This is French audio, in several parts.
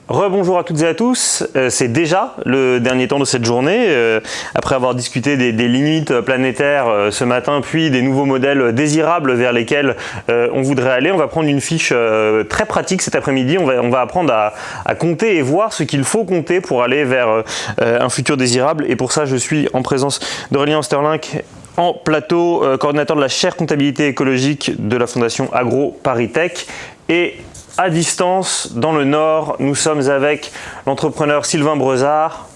Rebonjour à toutes et à tous, c'est déjà le dernier temps de cette journée, après avoir discuté des limites planétaires ce matin, puis des nouveaux modèles désirables vers lesquels on voudrait aller. On va prendre une fiche très pratique cet après-midi, on va apprendre à compter et voir ce qu'il faut compter pour aller vers un futur désirable. Et pour ça, je suis en présence d'Aurélien Osterlink, en plateau, coordinateur de la chaire comptabilité écologique de la Fondation Agro Paris Tech, et à distance, dans le Nord, nous sommes avec l'entrepreneur Sylvain Brezard,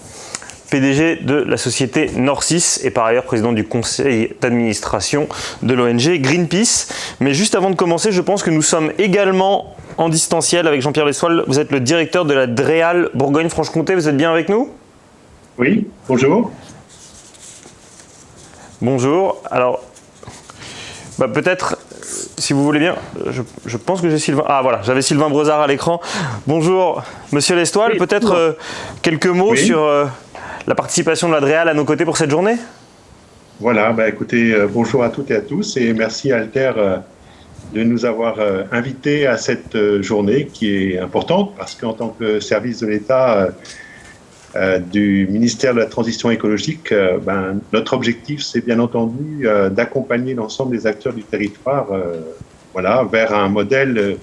PDG de la société Nord6 et par ailleurs président du conseil d'administration de l'ONG Greenpeace. Mais juste avant de commencer, je pense que nous sommes également en distanciel avec Jean-Pierre Lessoil. Vous êtes le directeur de la DREAL Bourgogne-Franche-Comté. Vous êtes bien avec nous ? Oui, bonjour. Bonjour. Alors, peut-être, si vous voulez bien, je pense que j'ai Sylvain. Ah voilà, j'avais Sylvain Brezard à l'écran. Bonjour, Monsieur Lessoil. Oui, peut-être quelques mots sur la participation de la DREAL à nos côtés pour cette journée. Voilà, écoutez, bonjour à toutes et à tous et merci Alter de nous avoir invités à cette journée qui est importante parce qu'en tant que service de l'État du ministère de la Transition écologique, notre objectif, c'est bien entendu d'accompagner l'ensemble des acteurs du territoire vers un modèle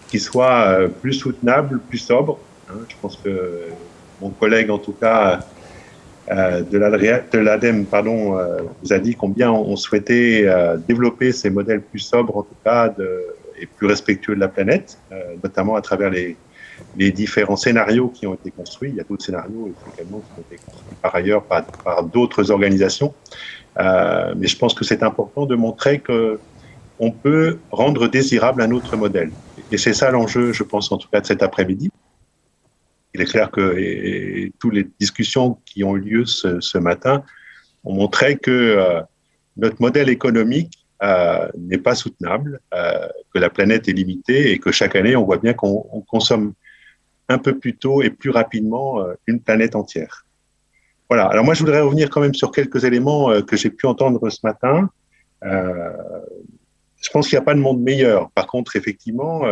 qui soit plus soutenable, plus sobre. Je pense que mon collègue, en tout cas, de l'ADEME, vous a dit combien on souhaitait développer ces modèles plus sobres, en tout cas, et plus respectueux de la planète, notamment à travers les différents scénarios qui ont été construits. Il y a d'autres scénarios également qui ont été construits par ailleurs par d'autres organisations. Mais je pense que c'est important de montrer qu'on peut rendre désirable un autre modèle. Et c'est ça l'enjeu, je pense, en tout cas, de cet après-midi. Il est clair que toutes les discussions qui ont eu lieu ce matin ont montré que notre modèle économique n'est pas soutenable, que la planète est limitée et que chaque année, on voit bien qu'on consomme un peu plus tôt et plus rapidement une planète entière. Voilà. Alors moi, je voudrais revenir quand même sur quelques éléments que j'ai pu entendre ce matin. Je pense qu'il n'y a pas de monde meilleur. Par contre, effectivement,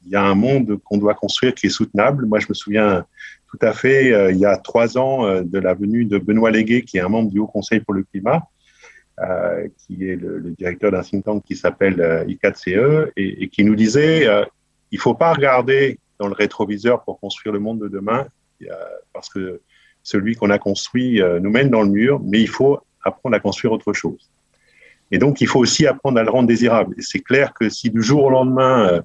il y a un monde qu'on doit construire qui est soutenable. Moi, je me souviens tout à fait, il y a 3 ans, de la venue de Benoît Légué, qui est un membre du Haut Conseil pour le climat, qui est le directeur d'un think tank qui s'appelle I4CE, et qui nous disait il ne faut pas regarder dans le rétroviseur pour construire le monde de demain, parce que celui qu'on a construit nous mène dans le mur, mais il faut apprendre à construire autre chose. Et donc, il faut aussi apprendre à le rendre désirable. Et c'est clair que si du jour au lendemain,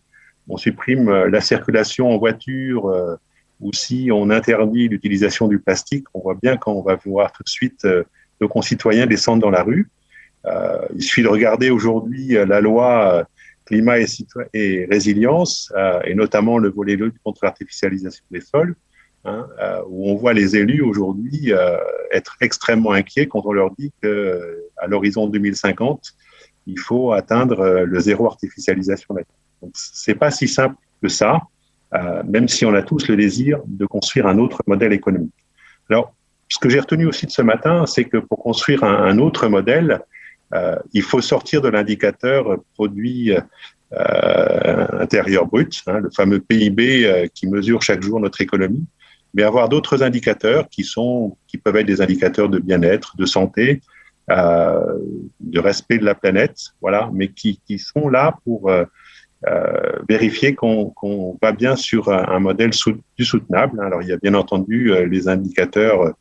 on supprime la circulation en voiture ou si on interdit l'utilisation du plastique, on voit bien qu'on va voir tout de suite nos concitoyens descendre dans la rue. Il suffit de regarder aujourd'hui la loi climat et résilience, et notamment le volet lutte contre l'artificialisation des sols, où on voit les élus aujourd'hui être extrêmement inquiets quand on leur dit qu'à l'horizon 2050, il faut atteindre le zéro artificialisation nette. Donc, c'est pas si simple que ça, même si on a tous le désir de construire un autre modèle économique. Alors, ce que j'ai retenu aussi de ce matin, c'est que pour construire un autre modèle, il faut sortir de l'indicateur produit intérieur brut, le fameux PIB qui mesure chaque jour notre économie, mais avoir d'autres indicateurs qui peuvent être des indicateurs de bien-être, de santé, de respect de la planète, voilà, mais qui sont là pour vérifier qu'on va bien sur un modèle plus soutenable. Alors, il y a bien entendu les indicateurs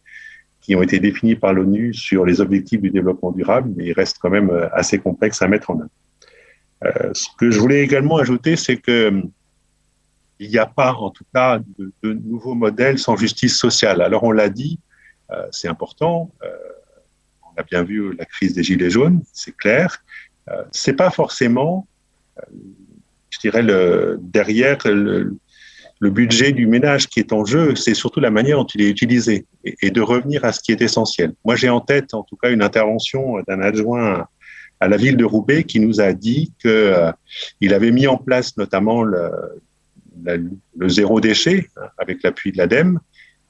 qui ont été définis par l'ONU sur les objectifs du développement durable, mais ils restent quand même assez complexes à mettre en œuvre. Ce que je voulais également ajouter, c'est que il n'y a pas, en tout cas, de nouveaux modèles sans justice sociale. Alors, on l'a dit, c'est important. On a bien vu la crise des Gilets jaunes, c'est clair. C'est pas forcément, je dirais, derrière le budget du ménage qui est en jeu, c'est surtout la manière dont il est utilisé et de revenir à ce qui est essentiel. Moi, j'ai en tête, en tout cas, une intervention d'un adjoint à la ville de Roubaix qui nous a dit qu'il avait mis en place notamment le zéro déchet avec l'appui de l'ADEME,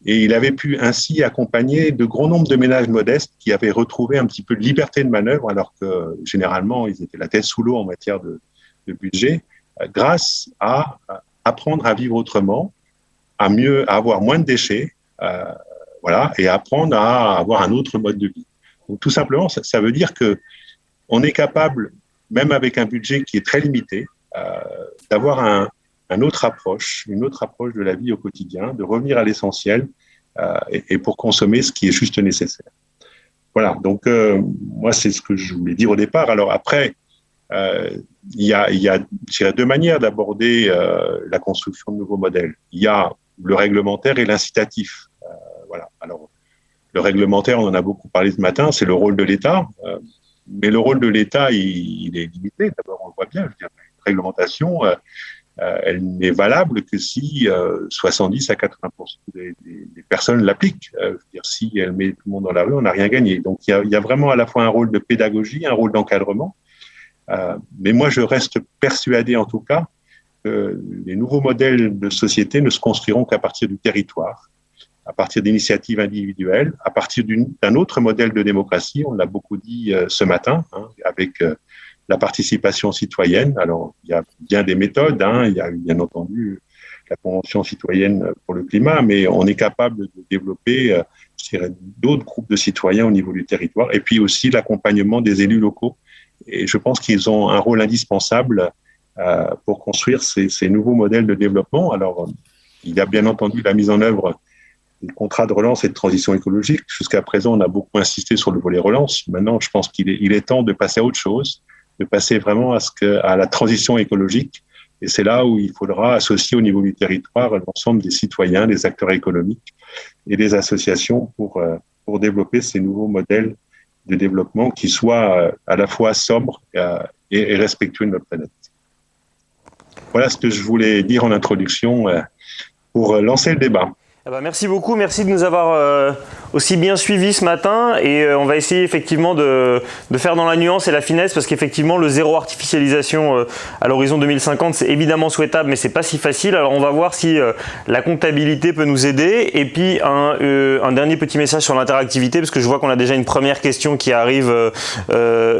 et il avait pu ainsi accompagner de grands nombres de ménages modestes qui avaient retrouvé un petit peu de liberté de manœuvre alors que généralement ils étaient la tête sous l'eau en matière de budget, grâce à apprendre à vivre autrement, à avoir moins de déchets, voilà, et apprendre à avoir un autre mode de vie. Donc, tout simplement, ça veut dire que on est capable, même avec un budget qui est très limité, d'avoir une autre approche de la vie au quotidien, de revenir à l'essentiel et pour consommer ce qui est juste nécessaire. Voilà, donc moi, c'est ce que je voulais dire au départ. Alors après, il y a deux manières d'aborder la construction de nouveaux modèles. Il y a le réglementaire et l'incitatif. Voilà. Alors, le réglementaire, on en a beaucoup parlé ce matin, c'est le rôle de l'État. Mais le rôle de l'État, il est limité. D'abord, on le voit bien, je veux dire, une réglementation, elle n'est valable que si 70 à 80% des personnes l'appliquent. Je veux dire, si elle met tout le monde dans la rue, on n'a rien gagné. Donc, il y a vraiment à la fois un rôle de pédagogie, un rôle d'encadrement. Mais moi, je reste persuadé, en tout cas, que les nouveaux modèles de société ne se construiront qu'à partir du territoire, à partir d'initiatives individuelles, à partir d'un autre modèle de démocratie. On l'a beaucoup dit ce matin, avec la participation citoyenne. Alors, il y a bien des méthodes. Il y a bien entendu la Convention citoyenne pour le climat, mais on est capable de développer d'autres groupes de citoyens au niveau du territoire, et puis aussi l'accompagnement des élus locaux. Et je pense qu'ils ont un rôle indispensable pour construire ces nouveaux modèles de développement. Alors, il y a bien entendu la mise en œuvre des contrats de relance et de transition écologique. Jusqu'à présent, on a beaucoup insisté sur le volet relance. Maintenant, je pense qu'il est temps de passer à autre chose, de passer vraiment à la transition écologique. Et c'est là où il faudra associer au niveau du territoire l'ensemble des citoyens, des acteurs économiques et des associations pour développer ces nouveaux modèles de développement qui soient à la fois sobres et respectueux de notre planète. Voilà ce que je voulais dire en introduction pour lancer le débat. Merci beaucoup, merci de nous avoir aussi bien suivis ce matin, et on va essayer effectivement de faire dans la nuance et la finesse, parce qu'effectivement le zéro artificialisation à l'horizon 2050, c'est évidemment souhaitable, mais c'est pas si facile. Alors on va voir si la comptabilité peut nous aider, et puis un dernier petit message sur l'interactivité, parce que je vois qu'on a déjà une première question qui arrive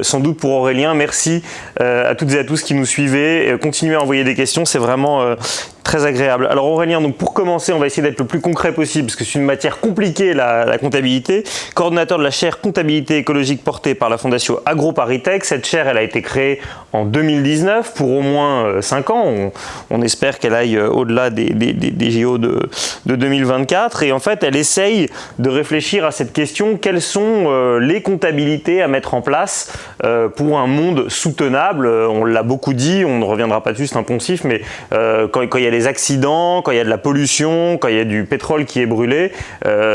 sans doute pour Aurélien. Merci à toutes et à tous qui nous suivez, continuez à envoyer des questions, c'est vraiment très agréable. Alors Aurélien, donc pour commencer, on va essayer d'être le plus concret possible, parce que c'est une matière compliquée, la comptabilité. Coordonnateur de la chaire comptabilité écologique portée par la Fondation AgroParisTech. Cette chaire, elle a été créée en 2019 pour au moins 5 ans. On espère qu'elle aille au-delà des JO de 2024. Et en fait, elle essaye de réfléchir à cette question: quelles sont les comptabilités à mettre en place pour un monde soutenable? On l'a beaucoup dit, on ne reviendra pas dessus, c'est un poncif, mais quand il y a des accidents, quand il y a de la pollution, quand il y a du pétrole qui est brûlé,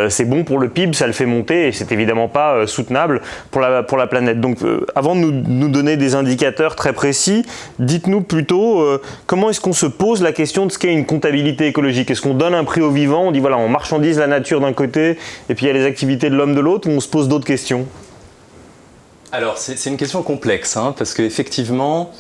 c'est bon pour le PIB, ça le fait monter, et c'est évidemment pas soutenable pour la planète. Donc avant de nous donner des indicateurs très précis, dites-nous plutôt comment est-ce qu'on se pose la question de ce qu'est une comptabilité écologique? Est-ce qu'on donne un prix au vivant, on dit voilà, on marchandise la nature d'un côté et puis il y a les activités de l'homme de l'autre, ou on se pose d'autres questions? Alors c'est une question complexe, parce qu'effectivement,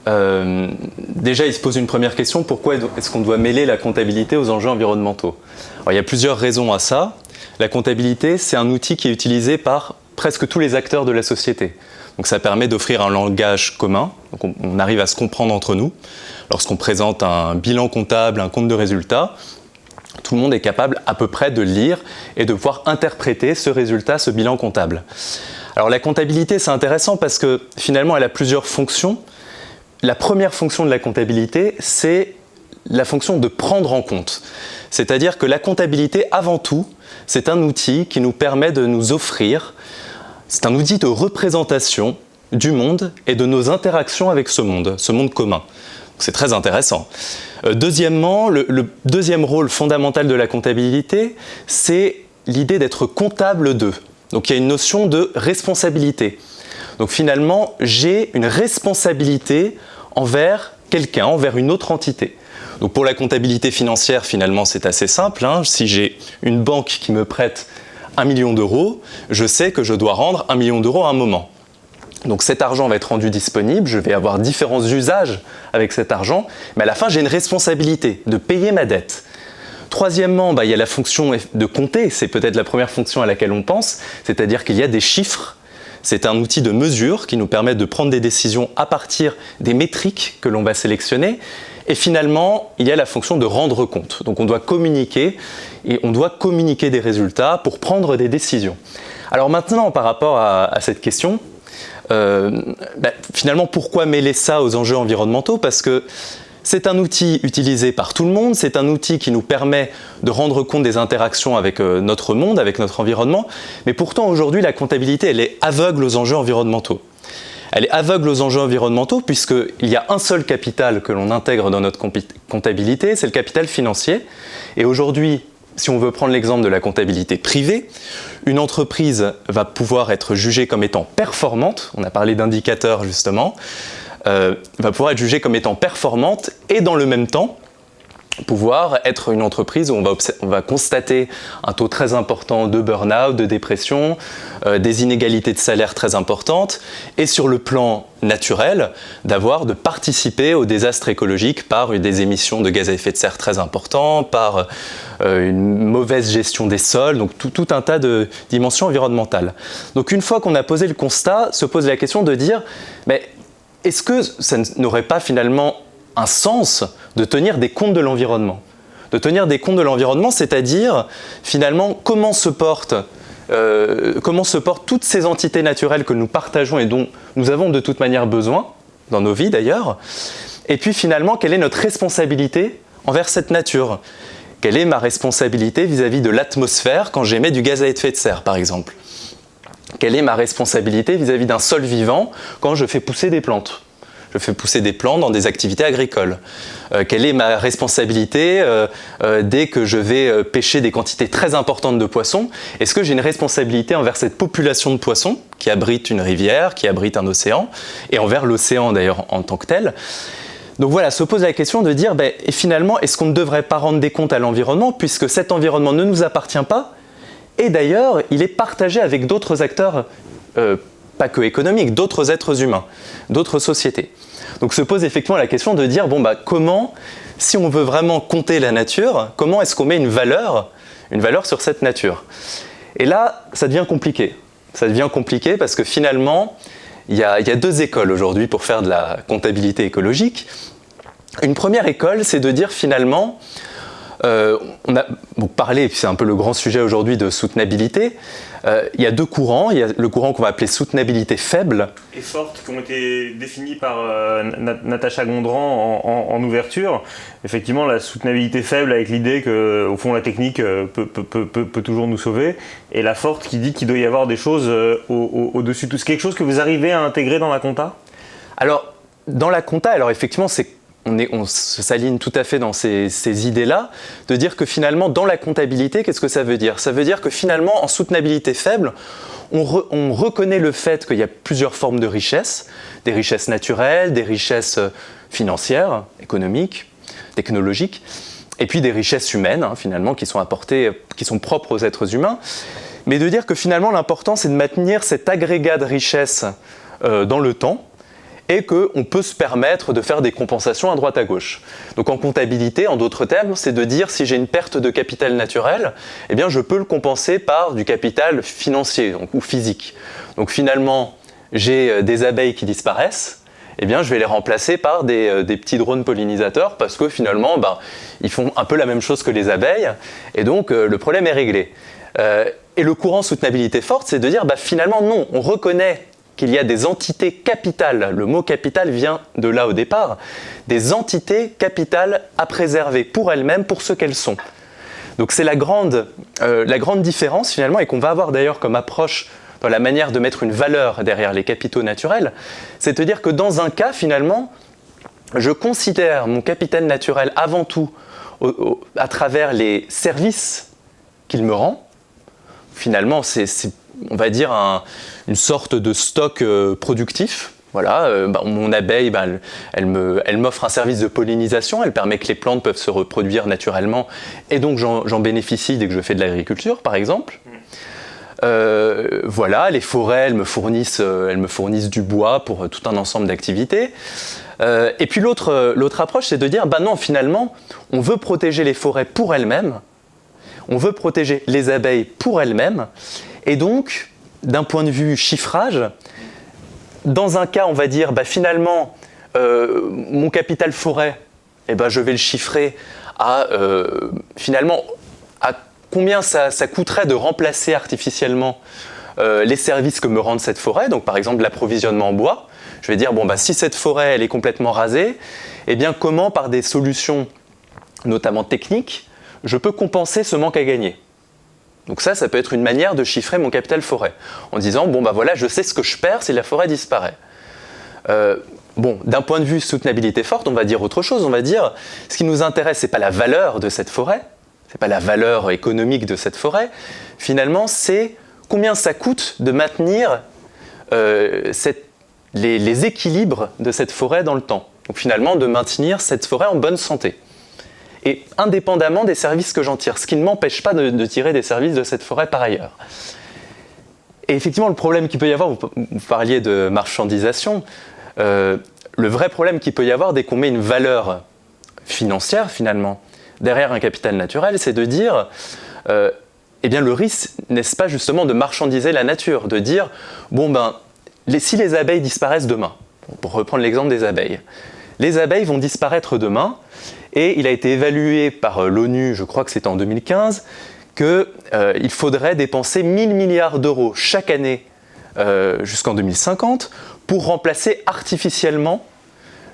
déjà, il se pose une première question: pourquoi est-ce qu'on doit mêler la comptabilité aux enjeux environnementaux? Alors, il y a plusieurs raisons à ça. La comptabilité, c'est un outil qui est utilisé par presque tous les acteurs de la société. Donc ça permet d'offrir un langage commun, donc on arrive à se comprendre entre nous. Lorsqu'on présente un bilan comptable, un compte de résultats, tout le monde est capable à peu près de le lire et de pouvoir interpréter ce résultat, ce bilan comptable. Alors la comptabilité, c'est intéressant parce que finalement, elle a plusieurs fonctions. La première fonction de la comptabilité, c'est la fonction de prendre en compte. C'est-à-dire que la comptabilité, avant tout, c'est un outil qui nous permet de nous offrir, c'est un outil de représentation du monde et de nos interactions avec ce monde commun. C'est très intéressant. Deuxièmement, le deuxième rôle fondamental de la comptabilité, c'est l'idée d'être comptable d'eux. Donc il y a une notion de responsabilité. Donc finalement, j'ai une responsabilité envers quelqu'un, envers une autre entité. Donc pour la comptabilité financière, finalement, c'est assez simple. Si j'ai une banque qui me prête 1 million d'euros, je sais que je dois rendre 1 million d'euros à un moment. Donc cet argent va être rendu disponible, je vais avoir différents usages avec cet argent, mais à la fin, j'ai une responsabilité de payer ma dette. Troisièmement, il y a la fonction de compter, c'est peut-être la première fonction à laquelle on pense, c'est-à-dire qu'il y a des chiffres. C'est un outil de mesure qui nous permet de prendre des décisions à partir des métriques que l'on va sélectionner. Et finalement, il y a la fonction de rendre compte. Donc on doit communiquer, et on doit communiquer des résultats pour prendre des décisions. Alors maintenant, par rapport à cette question, finalement, pourquoi mêler ça aux enjeux environnementaux ? Parce que c'est un outil utilisé par tout le monde, c'est un outil qui nous permet de rendre compte des interactions avec notre monde, avec notre environnement, mais pourtant aujourd'hui, la comptabilité, elle est aveugle aux enjeux environnementaux. Elle est aveugle aux enjeux environnementaux puisqu'il y a un seul capital que l'on intègre dans notre comptabilité, c'est le capital financier. Et aujourd'hui, si on veut prendre l'exemple de la comptabilité privée, une entreprise va pouvoir être jugée comme étant performante, on a parlé d'indicateurs justement, va pouvoir être jugée comme étant performante et dans le même temps, pouvoir être une entreprise où on va constater un taux très important de burn-out, de dépression, des inégalités de salaire très importantes, et sur le plan naturel, de participer au désastre écologique par des émissions de gaz à effet de serre très importants, par une mauvaise gestion des sols, donc tout un tas de dimensions environnementales. Donc une fois qu'on a posé le constat, se pose la question de dire, mais est-ce que ça n'aurait pas finalement un sens de tenir des comptes de l'environnement. De tenir des comptes de l'environnement, c'est-à-dire finalement comment se portent toutes ces entités naturelles que nous partageons et dont nous avons de toute manière besoin, dans nos vies d'ailleurs, et puis finalement quelle est notre responsabilité envers cette nature. Quelle est ma responsabilité vis-à-vis de l'atmosphère quand j'émets du gaz à effet de serre par exemple. Quelle est ma responsabilité vis-à-vis d'un sol vivant quand je fais pousser des plantes. Je fais pousser des plantes dans des activités agricoles. Quelle est ma responsabilité dès que je vais pêcher des quantités très importantes de poissons? Est-ce que j'ai une responsabilité envers cette population de poissons qui abrite une rivière, qui abrite un océan, et envers l'océan d'ailleurs en tant que tel? Donc voilà, se pose la question de dire, et finalement, est-ce qu'on ne devrait pas rendre des comptes à l'environnement puisque cet environnement ne nous appartient pas? Et d'ailleurs, il est partagé avec d'autres acteurs pas que économiques, d'autres êtres humains, d'autres sociétés. Donc se pose effectivement la question de dire, comment, si on veut vraiment compter la nature, comment est-ce qu'on met une valeur sur cette nature? Et là, ça devient compliqué. Ça devient compliqué parce que finalement, il y a deux écoles aujourd'hui pour faire de la comptabilité écologique. Une première école, c'est de dire finalement, on a parlé, c'est un peu le grand sujet aujourd'hui de soutenabilité. Il y a deux courants. Il y a le courant qu'on va appeler soutenabilité faible. Et forte, qui ont été définis par Natacha Gondran en ouverture. Effectivement, la soutenabilité faible avec l'idée que, au fond, la technique peut toujours nous sauver. Et la forte qui dit qu'il doit y avoir des choses au-dessus de tout. C'est quelque chose que vous arrivez à intégrer dans la compta? Alors, dans la compta, effectivement, on s'aligne tout à fait dans ces idées-là, de dire que finalement, dans la comptabilité, qu'est-ce que ça veut dire? Ça veut dire que finalement, en soutenabilité faible, on reconnaît le fait qu'il y a plusieurs formes de richesses, des richesses naturelles, des richesses financières, économiques, technologiques, et puis des richesses humaines, finalement, qui sont apportées, qui sont propres aux êtres humains, mais de dire que finalement, l'important, c'est de maintenir cet agrégat de richesses dans le temps, et qu'on peut se permettre de faire des compensations à droite à gauche. Donc en comptabilité, en d'autres termes, c'est de dire si j'ai une perte de capital naturel, eh bien je peux le compenser par du capital financier ou physique. Donc finalement, j'ai des abeilles qui disparaissent, eh bien je vais les remplacer par des petits drones pollinisateurs parce que finalement, ils font un peu la même chose que les abeilles et donc le problème est réglé. Et le courant soutenabilité forte, c'est de dire finalement non, on reconnaît qu'il y a des entités capitales, le mot capital vient de là au départ, des entités capitales à préserver pour elles-mêmes, pour ce qu'elles sont. Donc c'est la grande différence finalement, et qu'on va avoir d'ailleurs comme approche dans la manière de mettre une valeur derrière les capitaux naturels, c'est de dire que dans un cas finalement, je considère mon capital naturel avant tout à travers les services qu'il me rend. Finalement, c'est on va dire une sorte de stock productif. Voilà, mon abeille, elle m'offre un service de pollinisation, elle permet que les plantes peuvent se reproduire naturellement et donc j'en bénéficie dès que je fais de l'agriculture par exemple. Voilà, les forêts, elles me fournissent du bois pour tout un ensemble d'activités. Et puis l'autre approche, c'est de dire, non, finalement, on veut protéger les forêts pour elles-mêmes, on veut protéger les abeilles pour elles-mêmes, et donc, d'un point de vue chiffrage, dans un cas, on va dire, finalement, mon capital forêt, eh ben, je vais le chiffrer à, finalement, à combien ça coûterait de remplacer artificiellement les services que me rend cette forêt, donc par exemple l'approvisionnement en bois. Je vais dire, bon, bah, si cette forêt elle est complètement rasée, eh bien, comment par des solutions, notamment techniques, je peux compenser ce manque à gagner. Donc ça peut être une manière de chiffrer mon capital forêt, en disant, bon, bah voilà, je sais ce que je perds si la forêt disparaît. Bon, d'un point de vue soutenabilité forte, on va dire autre chose. On va dire, ce qui nous intéresse, c'est pas la valeur de cette forêt, c'est pas la valeur économique de cette forêt. Finalement, c'est combien ça coûte de maintenir les équilibres de cette forêt dans le temps. Donc finalement, de maintenir cette forêt en bonne santé. Et indépendamment des services que j'en tire, ce qui ne m'empêche pas de tirer des services de cette forêt par ailleurs. Et effectivement, le problème qu'il peut y avoir, vous parliez de marchandisation, le vrai problème qu'il peut y avoir dès qu'on met une valeur financière finalement derrière un capital naturel, c'est de dire, eh bien le risque, n'est-ce pas justement de marchandiser la nature, de dire, bon ben, si les abeilles disparaissent demain, pour reprendre l'exemple des abeilles, les abeilles vont disparaître demain, et il a été évalué par l'ONU, je crois que c'était en 2015, qu'il faudrait dépenser 1000 milliards d'euros chaque année jusqu'en 2050 pour remplacer artificiellement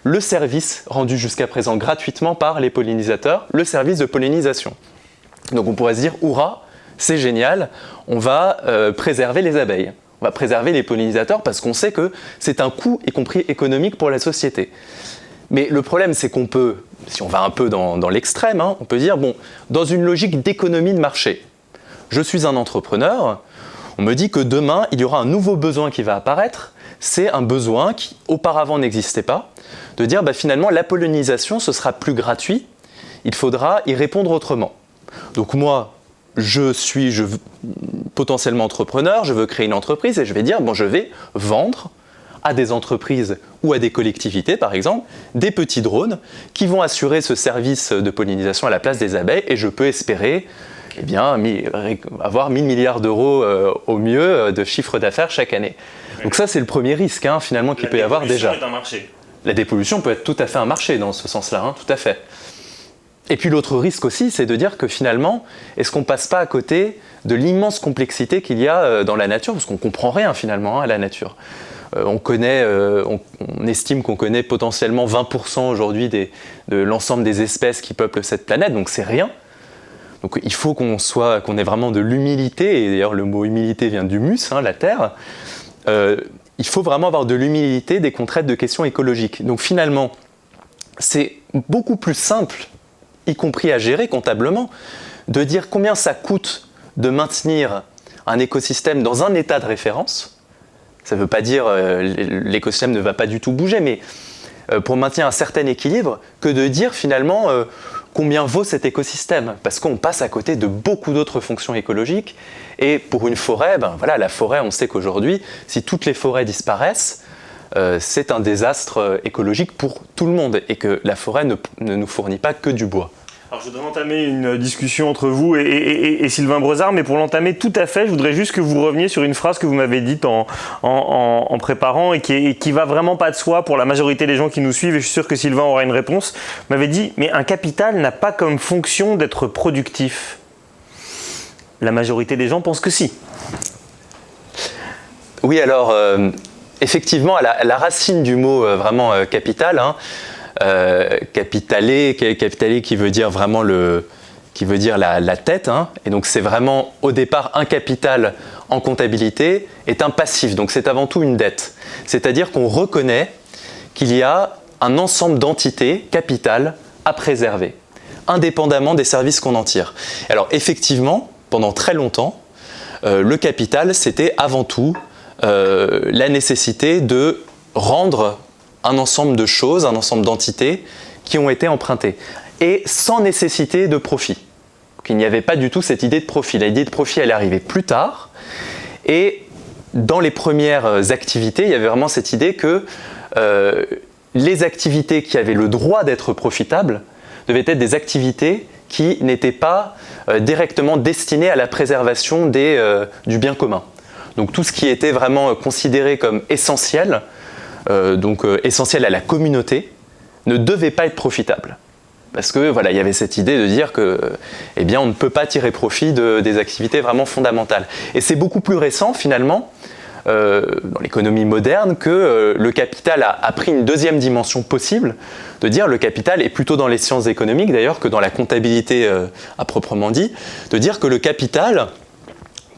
le service rendu jusqu'à présent gratuitement par les pollinisateurs, le service de pollinisation. Donc on pourrait se dire, hurrah, c'est génial, on va préserver les abeilles, on va préserver les pollinisateurs parce qu'on sait que c'est un coût, y compris économique, pour la société. Mais le problème, c'est qu'on peut, si on va un peu dans l'extrême, hein, on peut dire, bon, dans une logique d'économie de marché, je suis un entrepreneur, on me dit que demain, il y aura un nouveau besoin qui va apparaître, c'est un besoin qui auparavant n'existait pas, de dire, bah, finalement, la pollinisation, ce sera plus gratuit, il faudra y répondre autrement. Donc moi, je suis potentiellement entrepreneur, je veux créer une entreprise et je vais dire, bon, je vais vendre à des entreprises ou à des collectivités, par exemple, des petits drones qui vont assurer ce service de pollinisation à la place des abeilles et je peux espérer eh bien, avoir 1000 milliards d'euros au mieux de chiffre d'affaires chaque année. Donc ça, c'est le premier risque hein, finalement qu'il peut y avoir déjà. La dépollution est un marché. La dépollution peut être tout à fait un marché dans ce sens-là, hein, tout à fait. Et puis l'autre risque aussi, c'est de dire que finalement, est-ce qu'on ne passe pas à côté de l'immense complexité qu'il y a dans la nature, parce qu'on ne comprend rien finalement hein, à la nature. On estime qu'on connaît potentiellement 20% aujourd'hui de l'ensemble des espèces qui peuplent cette planète, donc c'est rien. Donc il faut qu'on ait vraiment de l'humilité, et d'ailleurs le mot humilité vient d'humus, hein, la terre. Il faut vraiment avoir de l'humilité dès qu'on traite de questions écologiques. Donc finalement, c'est beaucoup plus simple, y compris à gérer comptablement, de dire combien ça coûte de maintenir un écosystème dans un état de référence. Ça ne veut pas dire l'écosystème ne va pas du tout bouger, mais pour maintenir un certain équilibre, que de dire finalement combien vaut cet écosystème. Parce qu'on passe à côté de beaucoup d'autres fonctions écologiques. Et pour une forêt, ben voilà, la forêt, on sait qu'aujourd'hui, si toutes les forêts disparaissent, c'est un désastre écologique pour tout le monde. Et que la forêt ne nous fournit pas que du bois. Alors je voudrais entamer une discussion entre vous et Sylvain Brezard, mais pour l'entamer tout à fait, je voudrais juste que vous reveniez sur une phrase que vous m'avez dite en préparant et qui va vraiment pas de soi pour la majorité des gens qui nous suivent, et je suis sûr que Sylvain aura une réponse. Vous m'avez dit, mais un capital n'a pas comme fonction d'être productif. La majorité des gens pensent que si. Oui, alors effectivement, à la racine du mot vraiment capital, hein, capitalé qui veut dire vraiment la tête, hein, et donc c'est vraiment au départ un capital en comptabilité est un passif, donc c'est avant tout une dette. C'est-à-dire qu'on reconnaît qu'il y a un ensemble d'entités capitales à préserver, indépendamment des services qu'on en tire. Alors effectivement, pendant très longtemps, le capital c'était avant tout la nécessité de rendre un ensemble de choses, un ensemble d'entités qui ont été empruntées, et sans nécessité de profit. Donc, il n'y avait pas du tout cette idée de profit. L'idée de profit, elle est arrivée plus tard, et dans les premières activités, il y avait vraiment cette idée que les activités qui avaient le droit d'être profitables devaient être des activités qui n'étaient pas directement destinées à la préservation du bien commun. Donc tout ce qui était vraiment considéré comme essentiel, essentiel à la communauté, ne devait pas être profitable. Parce que voilà, il y avait cette idée de dire que, eh bien, on ne peut pas tirer profit des activités vraiment fondamentales. Et c'est beaucoup plus récent, finalement, dans l'économie moderne, que le capital a pris une deuxième dimension possible, de dire le capital, est plutôt dans les sciences économiques d'ailleurs que dans la comptabilité à proprement dit, de dire que le capital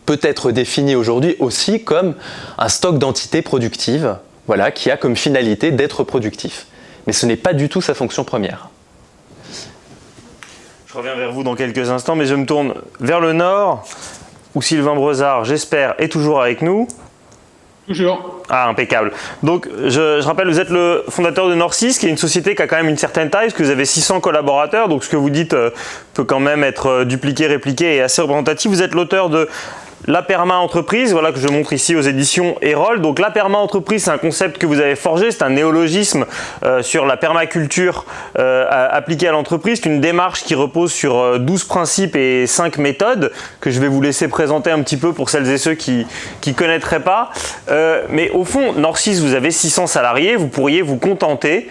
peut être défini aujourd'hui aussi comme un stock d'entités productives, voilà, qui a comme finalité d'être productif. Mais ce n'est pas du tout sa fonction première. Je reviens vers vous dans quelques instants, mais je me tourne vers le nord, où Sylvain Brezard, j'espère, est toujours avec nous. Toujours. Ah, impeccable. Donc, je rappelle, vous êtes le fondateur de Nord6, qui est une société qui a quand même une certaine taille, parce que vous avez 600 collaborateurs, donc ce que vous dites peut quand même être dupliqué, répliqué et assez représentatif. Vous êtes l'auteur de La Perma Entreprise, voilà, que je montre ici aux éditions Erol. Donc la Perma Entreprise, c'est un concept que vous avez forgé, c'est un néologisme sur la permaculture appliquée à l'entreprise. C'est une démarche qui repose sur 12 principes et 5 méthodes que je vais vous laisser présenter un petit peu pour celles et ceux qui ne connaîtraient pas. Mais au fond, Nord6, vous avez 600 salariés, vous pourriez vous contenter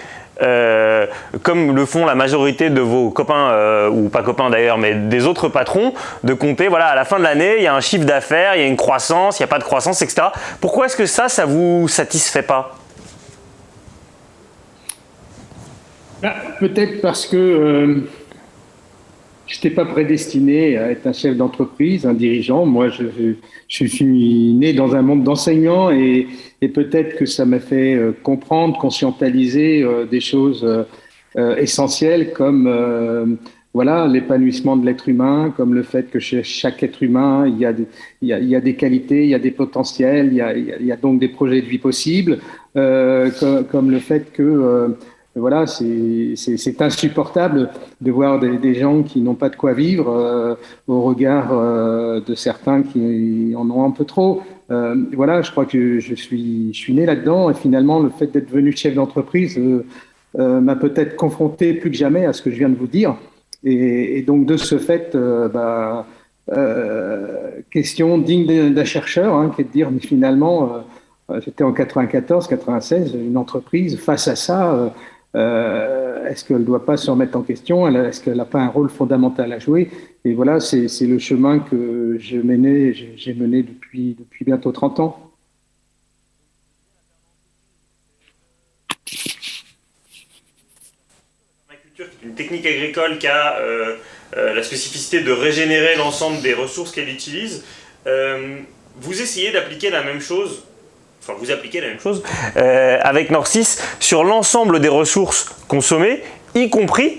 comme le font la majorité de vos copains, ou pas copains d'ailleurs, mais des autres patrons, de compter, voilà, à la fin de l'année, il y a un chiffre d'affaires, il y a une croissance, il n'y a pas de croissance, etc. Pourquoi est-ce que ça vous satisfait pas? Peut-être parce que je n'étais pas prédestiné à être un chef d'entreprise, un dirigeant. Moi, je suis né dans un monde d'enseignants et peut-être que ça m'a fait comprendre, conscientiser des choses essentielles comme voilà, l'épanouissement de l'être humain, comme le fait que chez chaque être humain, il y a des qualités, il y a des potentiels, il y a donc des projets de vie possibles, comme le fait que voilà, c'est insupportable de voir des gens qui n'ont pas de quoi vivre au regard de certains qui en ont un peu trop. Voilà, je crois que je suis né là-dedans et finalement, le fait d'être devenu chef d'entreprise m'a peut-être confronté plus que jamais à ce que je viens de vous dire. Et donc, de ce fait, question digne d'un chercheur, hein, qui est de dire, mais finalement, j'étais en 94, 96, une entreprise face à ça. Est-ce qu'elle ne doit pas se remettre en question? Est-ce qu'elle n'a pas un rôle fondamental à jouer? Et voilà, c'est le chemin que j'ai mené depuis bientôt 30 ans. Une technique agricole qui a la spécificité de régénérer l'ensemble des ressources qu'elle utilise. Vous essayez d'appliquer la même chose, enfin vous appliquez la même chose avec Nord6 sur l'ensemble des ressources consommées, y compris,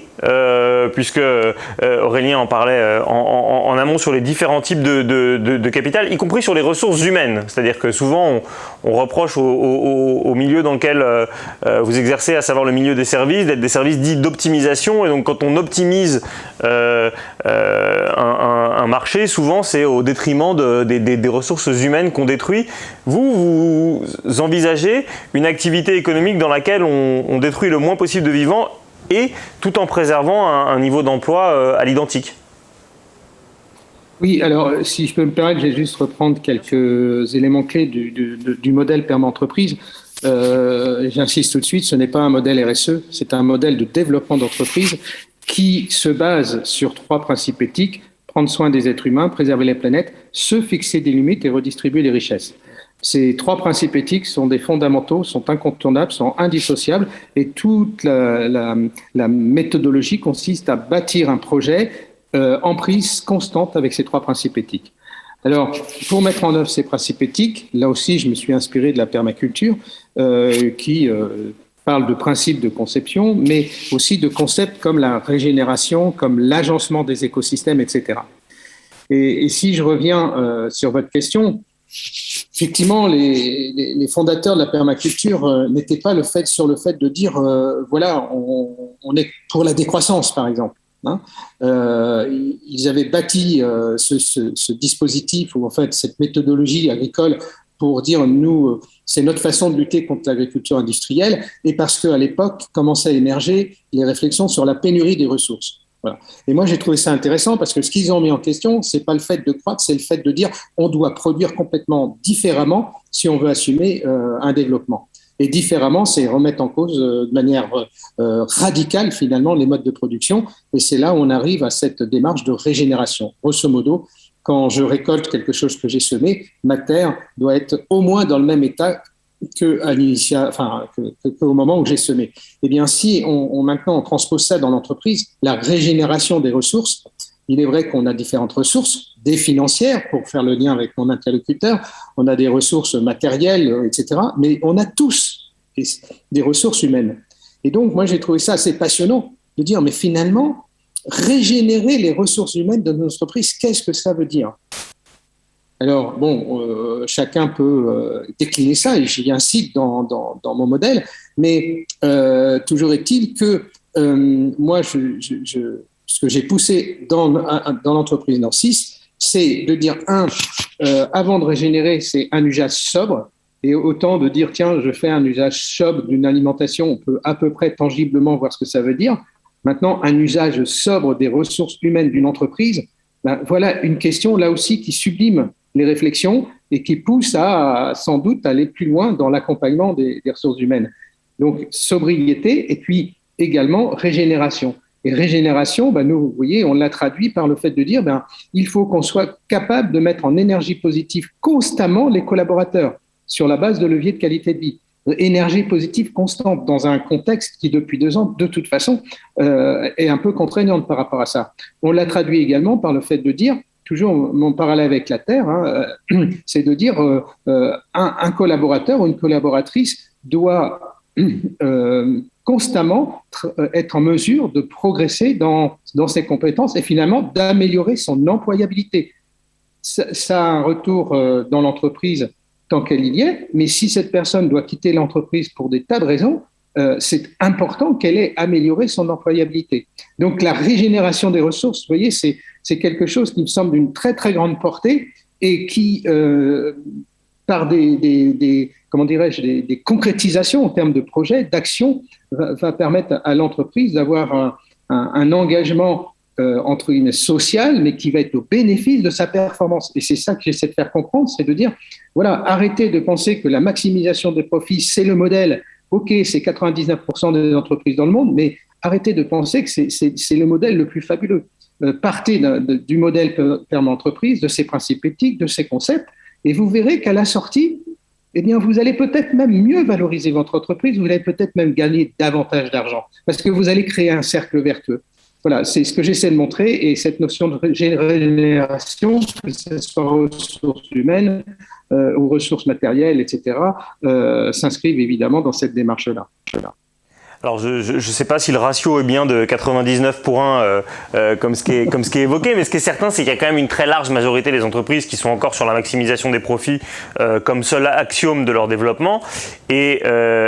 puisque Aurélien en parlait en amont sur les différents types de capital, y compris sur les ressources humaines. C'est-à-dire que souvent on reproche au milieu dans lequel vous exercez, à savoir le milieu des services, d'être des services dits d'optimisation. Et donc quand on optimise un marché, souvent c'est au détriment des ressources humaines qu'on détruit. Vous envisagez une activité économique dans laquelle on détruit le moins possible de vivants et tout en préservant un niveau d'emploi à l'identique. Oui, alors si je peux me permettre, je vais juste reprendre quelques éléments clés du modèle perma-entreprise. J'insiste tout de suite, ce n'est pas un modèle RSE, c'est un modèle de développement d'entreprise qui se base sur 3 principes éthiques: prendre soin des êtres humains, préserver la planète, se fixer des limites et redistribuer les richesses. Ces 3 principes éthiques sont des fondamentaux, sont incontournables, sont indissociables, et toute la méthodologie consiste à bâtir un projet en prise constante avec ces 3 principes éthiques. Alors, pour mettre en œuvre ces principes éthiques, là aussi, je me suis inspiré de la permaculture qui parle de principes de conception, mais aussi de concepts comme la régénération, comme l'agencement des écosystèmes, etc. Et si je reviens sur votre question, effectivement, les fondateurs de la permaculture n'étaient pas sur le fait de dire voilà, on est pour la décroissance, par exemple. Hein. Ils avaient bâti ce dispositif, ou en fait cette méthodologie agricole, pour dire nous, c'est notre façon de lutter contre l'agriculture industrielle, et parce qu'à l'époque commençaient à émerger les réflexions sur la pénurie des ressources. Voilà. Et moi, j'ai trouvé ça intéressant parce que ce qu'ils ont mis en question, c'est pas le fait de croître, c'est le fait de dire on doit produire complètement différemment si on veut assumer un développement. Et différemment, c'est remettre en cause de manière radicale, finalement, les modes de production. Et c'est là où on arrive à cette démarche de régénération. Grosso modo, quand je récolte quelque chose que j'ai semé, ma terre doit être au moins dans le même état qu'au moment où j'ai semé. Eh bien, si maintenant on transpose ça dans l'entreprise, la régénération des ressources, il est vrai qu'on a différentes ressources, des financières, pour faire le lien avec mon interlocuteur, on a des ressources matérielles, etc., mais on a tous des ressources humaines. Et donc, moi, j'ai trouvé ça assez passionnant de dire, mais finalement, régénérer les ressources humaines de notre entreprise, qu'est-ce que ça veut dire ? Alors, chacun peut décliner ça, et j'y incite dans mon modèle, mais toujours est-il que moi, ce que j'ai poussé dans l'entreprise Norcis, c'est de dire, avant de régénérer, c'est un usage sobre, et autant de dire, tiens, je fais un usage sobre d'une alimentation, on peut à peu près tangiblement voir ce que ça veut dire. Maintenant, un usage sobre des ressources humaines d'une entreprise, voilà une question là aussi qui sublime les réflexions et qui pousse à sans doute aller plus loin dans l'accompagnement des ressources humaines. Donc, sobriété et puis également régénération. Et régénération, nous, vous voyez, on l'a traduit par le fait de dire il faut qu'on soit capable de mettre en énergie positive constamment les collaborateurs sur la base de leviers de qualité de vie. Énergie positive constante dans un contexte qui, depuis 2 ans, de toute façon, est un peu contraignante par rapport à ça. On l'a traduit également par le fait de dire, toujours mon parallèle avec la Terre, c'est de dire un collaborateur ou une collaboratrice doit constamment être en mesure de progresser dans ses compétences et finalement d'améliorer son employabilité. Ça a un retour dans l'entreprise tant qu'elle y est, mais si cette personne doit quitter l'entreprise pour des tas de raisons, c'est important qu'elle ait amélioré son employabilité. Donc la régénération des ressources, vous voyez, c'est quelque chose qui me semble d'une très très grande portée et qui, par des concrétisations en termes de projets, d'actions, va permettre à l'entreprise d'avoir un engagement entre guillemets social, mais qui va être au bénéfice de sa performance. Et c'est ça que j'essaie de faire comprendre, c'est de dire, voilà, arrêtez de penser que la maximisation des profits, c'est le modèle. OK, c'est 99% des entreprises dans le monde, mais arrêtez de penser que c'est le modèle le plus fabuleux. Partez du modèle perma-entreprise, de ses principes éthiques, de ses concepts, et vous verrez qu'à la sortie, eh bien, vous allez peut-être même mieux valoriser votre entreprise, vous allez peut-être même gagner davantage d'argent, parce que vous allez créer un cercle vertueux. Voilà, c'est ce que j'essaie de montrer, et cette notion de régénération, que ce soit ressources humaines ou ressources matérielles, etc., s'inscrivent évidemment dans cette démarche-là. Alors je ne sais pas si le ratio est bien de 99 pour 1 comme ce qui est évoqué, mais ce qui est certain, c'est qu'il y a quand même une très large majorité des entreprises qui sont encore sur la maximisation des profits comme seul axiome de leur développement. Et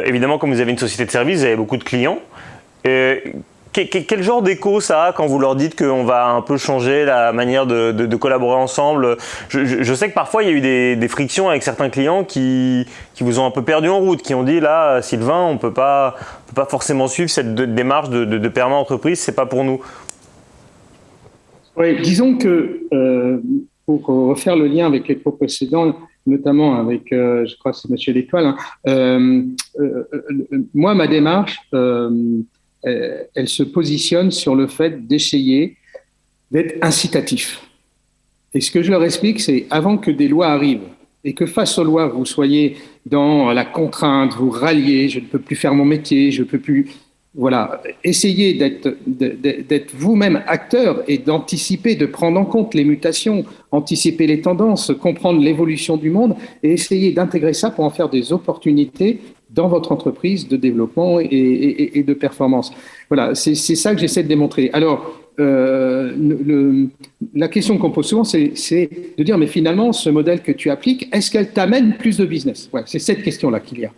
évidemment, comme vous avez une société de service, vous avez beaucoup de clients. Quel genre d'écho ça a quand vous leur dites qu'on va un peu changer la manière de collaborer ensemble ? Je sais que parfois il y a eu des frictions avec certains clients qui vous ont un peu perdu en route, qui ont dit là, Sylvain, on peut pas forcément suivre cette démarche de perma-entreprise, c'est pas pour nous. Oui, disons que pour refaire le lien avec les propos précédents, notamment avec, je crois que c'est Monsieur L'Étoile, moi ma démarche, elle se positionne sur le fait d'essayer d'être incitatif. Et ce que je leur explique, c'est avant que des lois arrivent et que face aux lois, vous soyez dans la contrainte, vous ralliez, je ne peux plus faire mon métier, je ne peux plus... Voilà, essayez d'être vous-même acteur et d'anticiper, de prendre en compte les mutations, anticiper les tendances, comprendre l'évolution du monde et essayer d'intégrer ça pour en faire des opportunités dans votre entreprise de développement et de performance. Voilà, c'est ça que j'essaie de démontrer. Alors, la question qu'on pose souvent, c'est de dire, mais finalement, ce modèle que tu appliques, est-ce qu'elle t'amène plus de business ? Voilà, c'est cette question-là qu'il y a.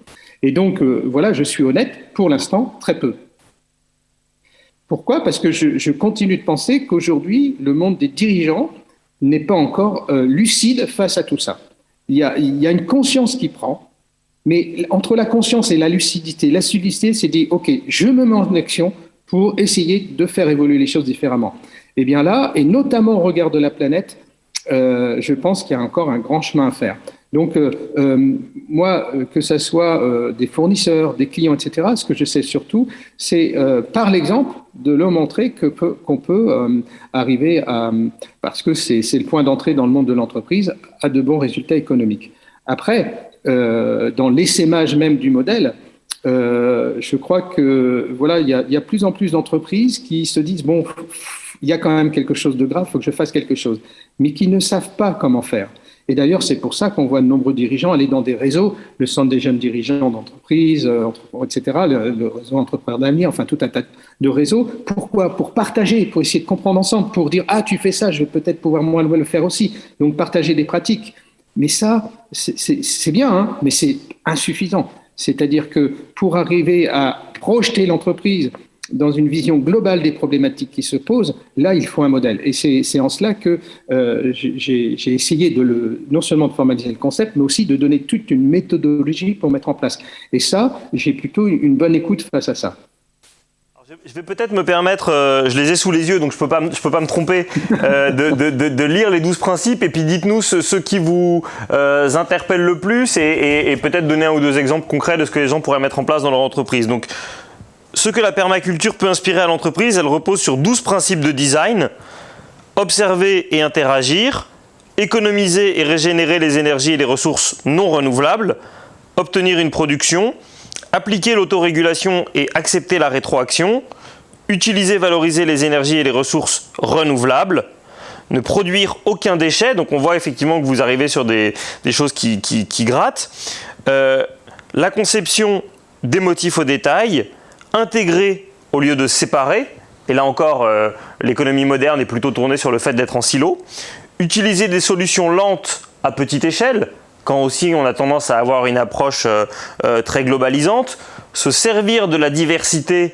Et donc, voilà, je suis honnête, pour l'instant, très peu. Pourquoi ? Parce que je continue de penser qu'aujourd'hui, le monde des dirigeants n'est pas encore lucide face à tout ça. Il y a une conscience qui prend, mais entre la conscience et la lucidité, c'est dit, OK, je me mets en action pour essayer de faire évoluer les choses différemment. Et bien là, et notamment au regard de la planète, je pense qu'il y a encore un grand chemin à faire. Donc, moi, que ce soit des fournisseurs, des clients, etc., ce que je sais surtout, c'est par l'exemple de leur montrer qu'on peut arriver à, parce que c'est le point d'entrée dans le monde de l'entreprise, à de bons résultats économiques. Après, dans l'essaimage même du modèle, je crois que voilà, il y a plus en plus d'entreprises qui se disent bon, il y a quand même quelque chose de grave, il faut que je fasse quelque chose, mais qui ne savent pas comment faire. Et d'ailleurs, c'est pour ça qu'on voit de nombreux dirigeants aller dans des réseaux, le Centre des jeunes dirigeants d'entreprise, etc., le réseau Entrepreneurs d'avenir, enfin tout un tas de réseaux. Pourquoi ? Pour partager, pour essayer de comprendre ensemble, pour dire « Ah, tu fais ça, je vais peut-être pouvoir moi le faire aussi ». Donc partager des pratiques. Mais ça, c'est bien, hein, mais c'est insuffisant. C'est-à-dire que pour arriver à projeter l'entreprise dans une vision globale des problématiques qui se posent, là, il faut un modèle. Et c'est en cela que j'ai essayé non seulement de formaliser le concept, mais aussi de donner toute une méthodologie pour mettre en place. Et ça, j'ai plutôt une bonne écoute face à ça. Je vais peut-être me permettre, je les ai sous les yeux, donc je peux pas me tromper, de lire les 12 principes, et puis dites-nous ceux qui vous interpellent le plus, et peut-être donner un ou deux exemples concrets de ce que les gens pourraient mettre en place dans leur entreprise. Donc, ce que la permaculture peut inspirer à l'entreprise, elle repose sur 12 principes de design. Observer et interagir, économiser et régénérer les énergies et les ressources non renouvelables, obtenir une production, appliquer l'autorégulation et accepter la rétroaction, utiliser, valoriser les énergies et les ressources renouvelables, ne produire aucun déchet. Donc on voit effectivement que vous arrivez sur des choses qui grattent. La conception des motifs au détail, intégrer au lieu de séparer, et là encore l'économie moderne est plutôt tournée sur le fait d'être en silo, utiliser des solutions lentes à petite échelle, quand aussi on a tendance à avoir une approche très globalisante, se servir de la diversité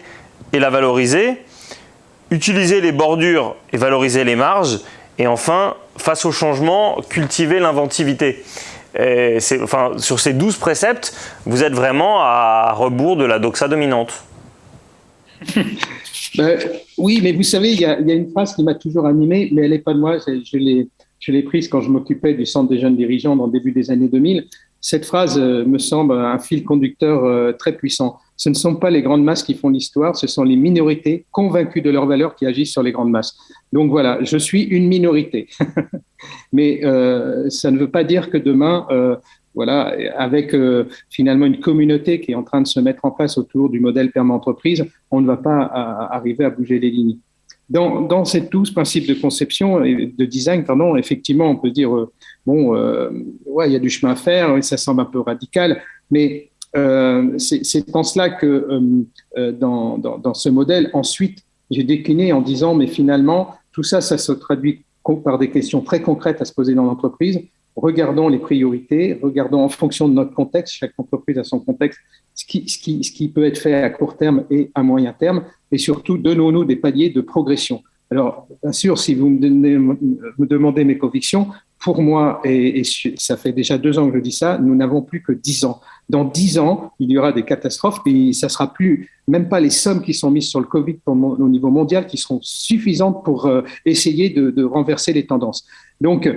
et la valoriser, utiliser les bordures et valoriser les marges, et enfin, face au changement, cultiver l'inventivité. Sur ces 12 préceptes, vous êtes vraiment à rebours de la doxa dominante. Oui, mais vous savez, il y a une phrase qui m'a toujours animé, mais elle n'est pas de moi, je l'ai prise quand je m'occupais du Centre des jeunes dirigeants dans le début des années 2000. Cette phrase me semble un fil conducteur très puissant. Ce ne sont pas les grandes masses qui font l'histoire, ce sont les minorités convaincues de leurs valeurs qui agissent sur les grandes masses. Donc voilà, je suis une minorité. Mais ça ne veut pas dire que demain, voilà, avec finalement une communauté qui est en train de se mettre en place autour du modèle perma-entreprise, on ne va pas arriver à bouger les lignes. Dans ces 12 principes de conception et de design, pardon, effectivement, on peut dire, ouais, il y a du chemin à faire, ça semble un peu radical, mais c'est en cela que dans ce modèle, ensuite, j'ai décliné en disant, mais finalement, tout ça, ça se traduit par des questions très concrètes à se poser dans l'entreprise. Regardons les priorités, regardons en fonction de notre contexte, chaque entreprise a son contexte, ce qui peut être fait à court terme et à moyen terme, et surtout, donnons-nous des paliers de progression. Alors, bien sûr, si vous me demandez mes convictions, pour moi, et ça fait déjà 2 ans que je dis ça, nous n'avons plus que 10 ans. Dans 10 ans, il y aura des catastrophes et ça ne sera plus, même pas les sommes qui sont mises sur le Covid au niveau mondial qui seront suffisantes pour essayer de renverser les tendances. Donc,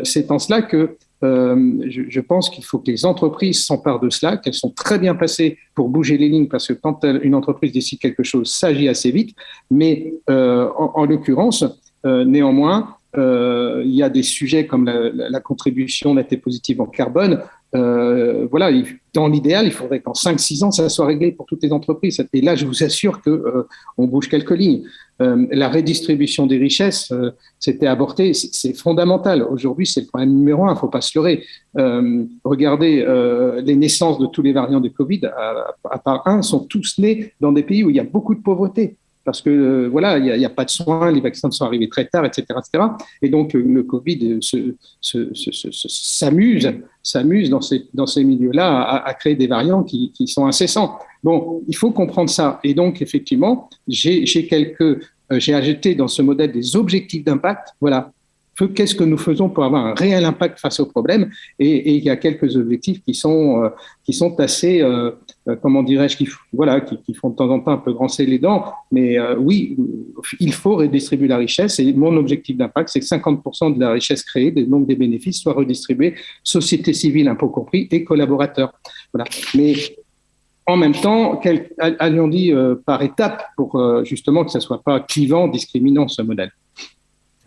c'est en cela que je pense qu'il faut que les entreprises s'emparent de cela, qu'elles sont très bien placées pour bouger les lignes parce que quand une entreprise décide quelque chose, ça agit assez vite. Mais en l'occurrence, néanmoins, il y a des sujets comme la contribution nette et positive en carbone. Voilà, dans l'idéal, il faudrait qu'en 5-6 ans, ça soit réglé pour toutes les entreprises. Et là, je vous assure qu'on bouge quelques lignes. La redistribution des richesses, c'était aborté, c'est fondamental. Aujourd'hui, c'est le problème numéro 1, il ne faut pas se leurrer. Regardez, les naissances de tous les variants du Covid, à part un, sont tous nés dans des pays où il y a beaucoup de pauvreté. Parce que voilà, il n'y a pas de soins, les vaccins sont arrivés très tard, etc., etc. Et donc le Covid s'amuse dans ces milieux-là à créer des variants qui sont incessants. Bon, il faut comprendre ça. Et donc effectivement, j'ai ajouté dans ce modèle des objectifs d'impact. Voilà. Qu'est-ce que nous faisons pour avoir un réel impact face aux problèmes ? Et il y a quelques objectifs qui sont assez comment dirais-je, qui font de temps en temps un peu grincer les dents. Mais oui, il faut redistribuer la richesse. Et mon objectif d'impact, c'est que 50% de la richesse créée, donc des bénéfices, soient redistribués, société civile, impôts compris, et collaborateurs. Voilà. Mais en même temps, allons-y par étapes pour justement que ça ne soit pas clivant, discriminant, ce modèle.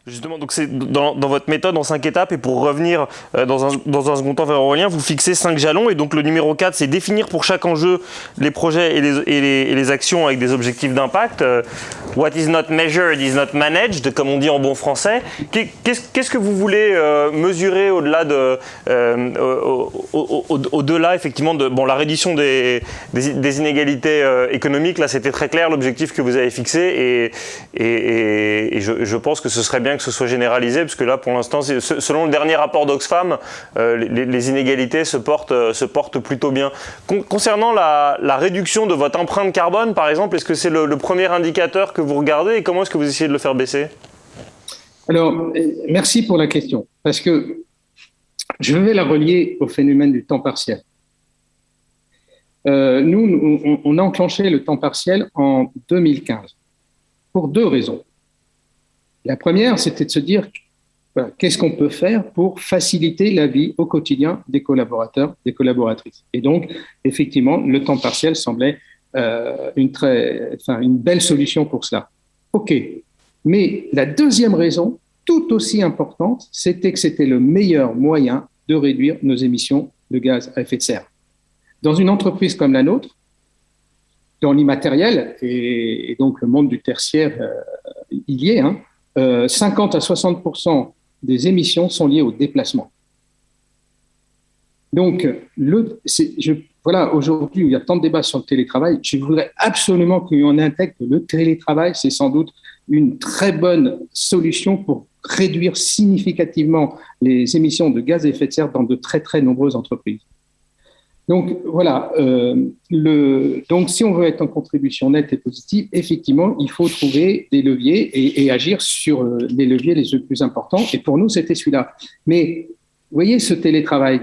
Justement, donc c'est dans votre méthode en 5 étapes, et pour revenir dans un second temps vers Aurélien, vous fixez 5 jalons, et donc le numéro 4, c'est définir pour chaque enjeu les projets et les actions avec des objectifs d'impact. What is not measured is not managed, comme on dit en bon français. Qu'est-ce que vous voulez mesurer au-delà au-delà effectivement de la réduction des inégalités économiques? Là, c'était très clair l'objectif que vous avez fixé, et je pense que ce serait bien que ce soit généralisé, parce que là, pour l'instant, selon le dernier rapport d'Oxfam, les inégalités se portent plutôt bien. Concernant la réduction de votre empreinte carbone, par exemple, est-ce que c'est le premier indicateur que vous regardez, et comment est-ce que vous essayez de le faire baisser? Alors, merci pour la question, parce que je vais la relier au phénomène du temps partiel. Nous, on a enclenché le temps partiel en 2015, pour 2 raisons. La première, c'était de se dire, voilà, qu'est-ce qu'on peut faire pour faciliter la vie au quotidien des collaborateurs, des collaboratrices. Et donc, effectivement, le temps partiel semblait une belle solution pour cela. OK. Mais la deuxième raison, tout aussi importante, c'était que c'était le meilleur moyen de réduire nos émissions de gaz à effet de serre. Dans une entreprise comme la nôtre, dans l'immatériel, et donc le monde du tertiaire, il y est, 50 à 60% des émissions sont liées au déplacement. Donc, aujourd'hui, il y a tant de débats sur le télétravail, je voudrais absolument qu'on intègre que le télétravail, c'est sans doute une très bonne solution pour réduire significativement les émissions de gaz à effet de serre dans de très, très nombreuses entreprises. Donc, voilà. Donc, si on veut être en contribution nette et positive, effectivement, il faut trouver des leviers et agir sur les leviers les plus importants. Et pour nous, c'était celui-là. Mais, vous voyez, ce télétravail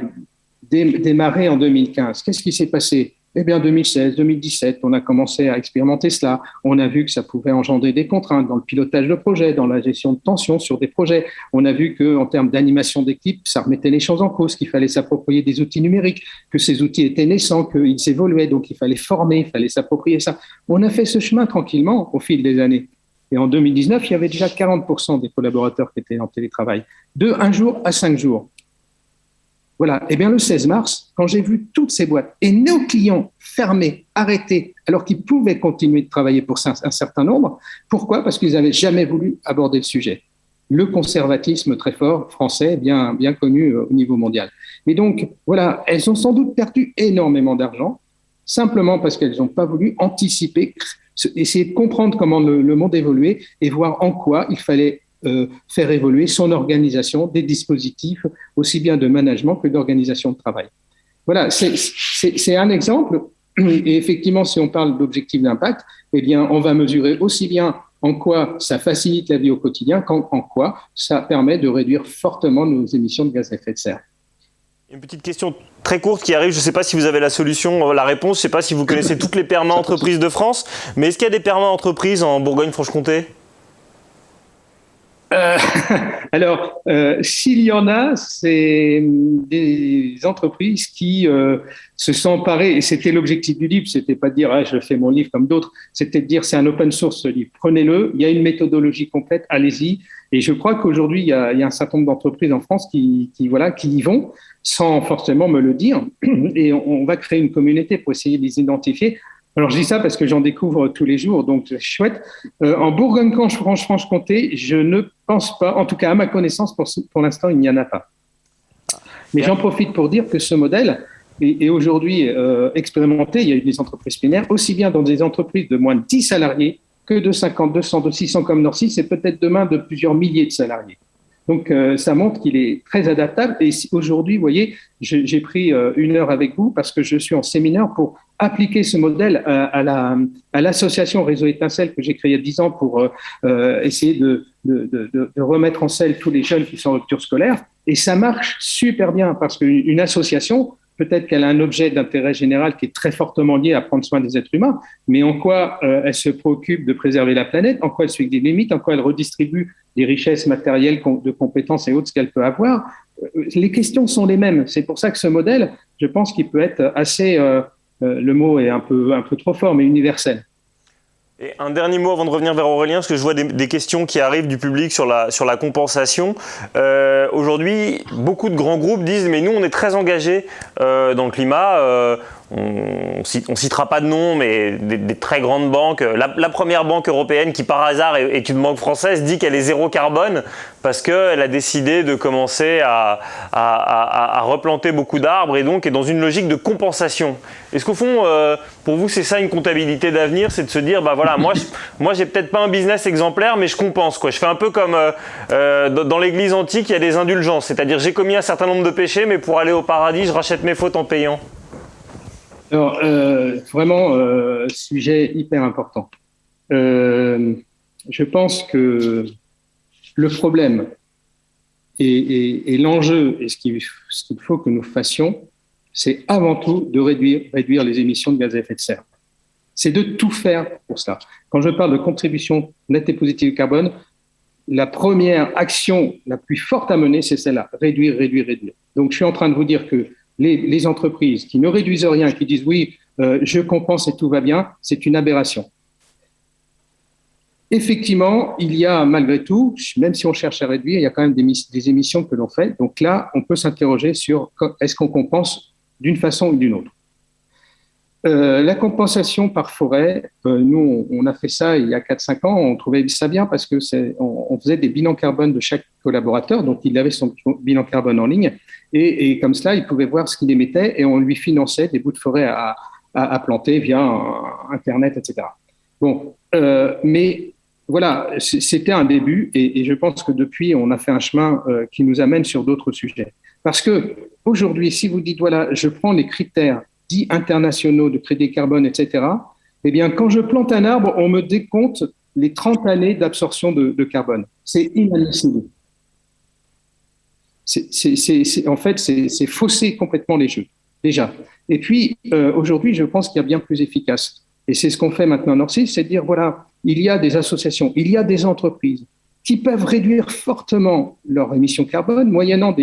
démarré en 2015, qu'est-ce qui s'est passé? Eh bien, 2016, 2017, on a commencé à expérimenter cela. On a vu que ça pouvait engendrer des contraintes dans le pilotage de projet, dans la gestion de tensions sur des projets. On a vu qu'en termes d'animation d'équipe, ça remettait les choses en cause, qu'il fallait s'approprier des outils numériques, que ces outils étaient naissants, qu'ils évoluaient, donc il fallait former, il fallait s'approprier ça. On a fait ce chemin tranquillement au fil des années. Et en 2019, il y avait déjà 40% des collaborateurs qui étaient en télétravail, de 1 jour à 5 jours. Voilà. Eh bien, le 16 mars, quand j'ai vu toutes ces boîtes et nos clients fermés, arrêtés, alors qu'ils pouvaient continuer de travailler pour un certain nombre, pourquoi? Parce qu'ils n'avaient jamais voulu aborder le sujet. Le conservatisme très fort français, bien connu au niveau mondial. Et donc, voilà, elles ont sans doute perdu énormément d'argent, simplement parce qu'elles n'ont pas voulu anticiper, essayer de comprendre comment le monde évoluait et voir en quoi il fallait faire évoluer son organisation, des dispositifs aussi bien de management que d'organisation de travail. Voilà, c'est un exemple. Et effectivement, si on parle d'objectifs d'impact, eh bien, on va mesurer aussi bien en quoi ça facilite la vie au quotidien qu'en quoi ça permet de réduire fortement nos émissions de gaz à effet de serre. Une petite question très courte qui arrive, je ne sais pas si vous avez la solution, la réponse, je ne sais pas si vous connaissez toutes les perma-entreprises de France, mais est-ce qu'il y a des perma-entreprises en Bourgogne-Franche-Comté ? Alors, s'il y en a, c'est des entreprises qui se sont emparées, et c'était l'objectif du livre, c'était pas de dire je fais mon livre comme d'autres, c'était de dire c'est un open source ce livre, prenez-le, il y a une méthodologie complète, allez-y. Et je crois qu'aujourd'hui, il y a un certain nombre d'entreprises en France qui y vont, sans forcément me le dire, et on va créer une communauté pour essayer de les identifier. Alors, je dis ça parce que j'en découvre tous les jours, donc c'est chouette. En Bourgogne-Franche-Comté, je ne pense pas, en tout cas à ma connaissance, pour l'instant, il n'y en a pas. Mais j'en profite pour dire que ce modèle est aujourd'hui expérimenté. Il y a eu des entreprises pionnières, aussi bien dans des entreprises de moins de 10 salariés que de 50, 200, de 600 comme Norcis, et peut-être demain de plusieurs milliers de salariés. Donc, ça montre qu'il est très adaptable. Et aujourd'hui, vous voyez, j'ai pris 1 heure avec vous parce que je suis en séminaire pour appliquer ce modèle à l'association Réseau Étincelle que j'ai créée il y a 10 ans pour essayer de remettre en selle tous les jeunes qui sont en rupture scolaire. Et ça marche super bien parce qu'une association peut-être qu'elle a un objet d'intérêt général qui est très fortement lié à prendre soin des êtres humains, mais en quoi elle se préoccupe de préserver la planète, en quoi elle suit des limites, en quoi elle redistribue les richesses matérielles, de compétences et autres qu'elle peut avoir. Les questions sont les mêmes. C'est pour ça que ce modèle, je pense qu'il peut être assez, le mot est un peu trop fort, mais universel. Et un dernier mot avant de revenir vers Aurélien, parce que je vois des questions qui arrivent du public sur la compensation. Aujourd'hui, beaucoup de grands groupes disent « mais nous, on est très engagés dans le climat ». On citera pas de nom, mais des très grandes banques. La première banque européenne, qui par hasard est une banque française, dit qu'elle est zéro carbone parce qu'elle a décidé de commencer à replanter beaucoup d'arbres et donc est dans une logique de compensation. Est-ce qu'au fond, pour vous, c'est ça une comptabilité d'avenir, c'est de se dire, bah voilà, moi j'ai peut-être pas un business exemplaire, mais je compense, quoi. Je fais un peu comme dans l'Église antique, il y a des indulgences, c'est-à-dire j'ai commis un certain nombre de péchés, mais pour aller au paradis, je rachète mes fautes en payant. Alors, vraiment, sujet hyper important. Je pense que le problème et l'enjeu et ce qu'il faut que nous fassions, c'est avant tout de réduire les émissions de gaz à effet de serre. C'est de tout faire pour cela. Quand je parle de contribution nette et positive carbone, la première action la plus forte à mener, c'est celle-là, réduire. Donc, je suis en train de vous dire que les entreprises qui ne réduisent rien, qui disent oui, je compense et tout va bien, c'est une aberration. Effectivement, il y a malgré tout, même si on cherche à réduire, il y a quand même des émissions que l'on fait. Donc là, on peut s'interroger sur est-ce qu'on compense d'une façon ou d'une autre. La compensation par forêt, nous, on a fait ça il y a 4-5 ans, on trouvait ça bien parce que on faisait des bilans carbone de chaque collaborateur, donc il avait son bilan carbone en ligne, et comme cela, il pouvait voir ce qu'il émettait et on lui finançait des bouts de forêt à planter via Internet, etc. Bon, mais voilà, c'était un début et je pense que depuis, on a fait un chemin qui nous amène sur d'autres sujets. Parce que aujourd'hui, si vous dites, voilà, je prends les critères dits internationaux de crédit carbone, etc., eh bien, quand je plante un arbre, on me décompte les 30 années d'absorption de carbone. C'est inadmissible. En fait, c'est fausser complètement les jeux, déjà. Et puis, aujourd'hui, je pense qu'il y a bien plus efficace. Et c'est ce qu'on fait maintenant en Norcis, c'est de dire, voilà, il y a des associations, il y a des entreprises qui peuvent réduire fortement leur émission carbone, moyennant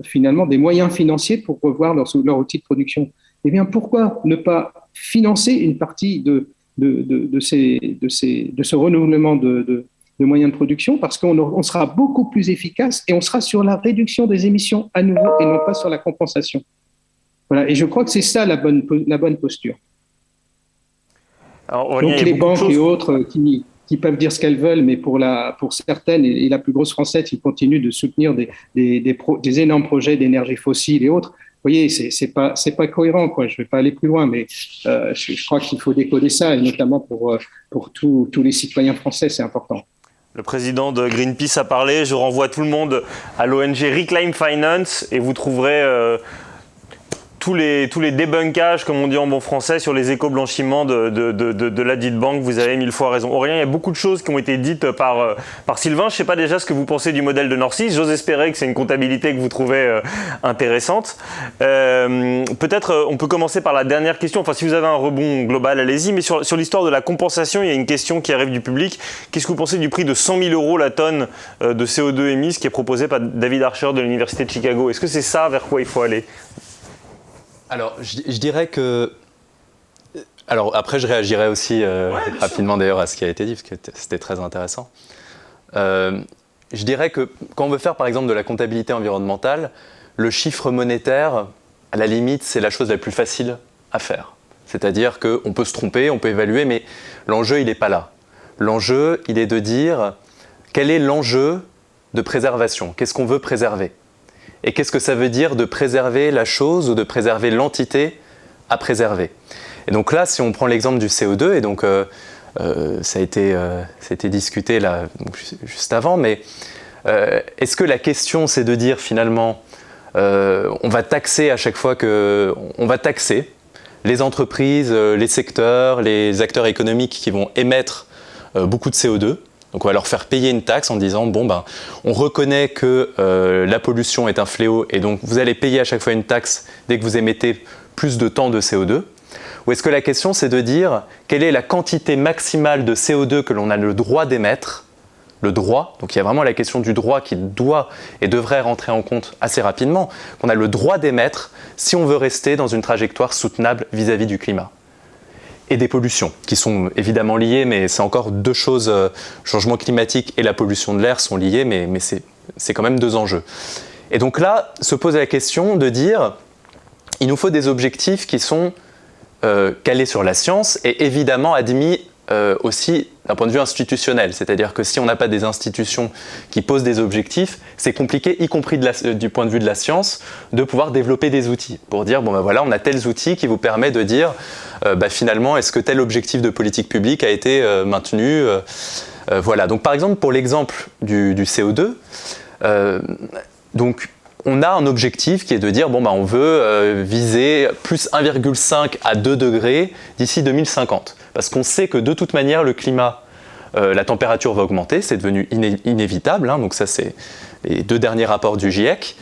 finalement des moyens financiers pour revoir leur outil de production. Eh bien, pourquoi ne pas financer une partie de ce renouvellement de moyens de production, parce qu'on sera beaucoup plus efficace et on sera sur la réduction des émissions à nouveau et non pas sur la compensation. Voilà, et je crois que c'est ça la bonne posture. Alors, donc les banques et autres qui peuvent dire ce qu'elles veulent, mais pour certaines, et la plus grosse française, qui continue de soutenir des énormes projets d'énergie fossile et autres, vous voyez, c'est pas cohérent, quoi. Je vais pas aller plus loin, mais je crois qu'il faut décoder ça, et notamment pour tous les citoyens français, c'est important. Le président de Greenpeace a parlé. Je renvoie tout le monde à l'ONG Reclaim Finance et vous trouverez tous les débunkages, comme on dit en bon français, sur les éco-blanchiments de la dite banque. Vous avez 1000 fois raison. Aurélien, il y a beaucoup de choses qui ont été dites par Sylvain. Je ne sais pas déjà ce que vous pensez du modèle de Norcis. J'ose espérer que c'est une comptabilité que vous trouvez intéressante. Peut-être on peut commencer par la dernière question. Enfin, si vous avez un rebond global, allez-y. Mais sur l'histoire de la compensation, il y a une question qui arrive du public. Qu'est-ce que vous pensez du prix de 100 000 € la tonne de CO2 émise qui est proposé par David Archer de l'Université de Chicago? Est-ce que c'est ça vers quoi il faut aller? Alors, je dirais que... Alors, après, je réagirai aussi rapidement d'ailleurs à ce qui a été dit, parce que c'était très intéressant. Je dirais que quand on veut faire, par exemple, de la comptabilité environnementale, le chiffre monétaire, à la limite, c'est la chose la plus facile à faire. C'est-à-dire qu'on peut se tromper, on peut évaluer, mais l'enjeu, il n'est pas là. L'enjeu, il est de dire quel est l'enjeu de préservation? Qu'est-ce qu'on veut préserver? Et qu'est-ce que ça veut dire de préserver la chose ou de préserver l'entité à préserver? Et donc là, si on prend l'exemple du CO2, et donc ça a été discuté là, juste avant, mais est-ce que la question c'est de dire finalement on va taxer à chaque fois on va taxer les entreprises, les secteurs, les acteurs économiques qui vont émettre beaucoup de CO2, Donc on va leur faire payer une taxe en disant on reconnaît que la pollution est un fléau et donc vous allez payer à chaque fois une taxe dès que vous émettez plus de temps de CO2. Ou est-ce que la question c'est de dire quelle est la quantité maximale de CO2 que l'on a le droit d'émettre? Le droit, donc il y a vraiment la question du droit qui doit et devrait rentrer en compte assez rapidement, qu'on a le droit d'émettre si on veut rester dans une trajectoire soutenable vis-à-vis du climat. Et des pollutions, qui sont évidemment liées, mais c'est encore deux choses, le changement climatique et la pollution de l'air sont liées, mais c'est quand même deux enjeux. Et donc là, se pose la question de dire, il nous faut des objectifs qui sont calés sur la science et évidemment admis aussi d'un point de vue institutionnel, c'est-à-dire que si on n'a pas des institutions qui posent des objectifs, c'est compliqué, y compris du point de vue de la science, de pouvoir développer des outils pour dire voilà, on a tels outils qui vous permettent de dire finalement est-ce que tel objectif de politique publique a été maintenu, voilà. Donc par exemple pour l'exemple du CO2, donc on a un objectif qui est de dire on veut viser plus 1,5 à 2 degrés d'ici 2050. Parce qu'on sait que de toute manière, le climat, la température va augmenter, c'est devenu inévitable, donc ça c'est les 2 derniers rapports du GIEC.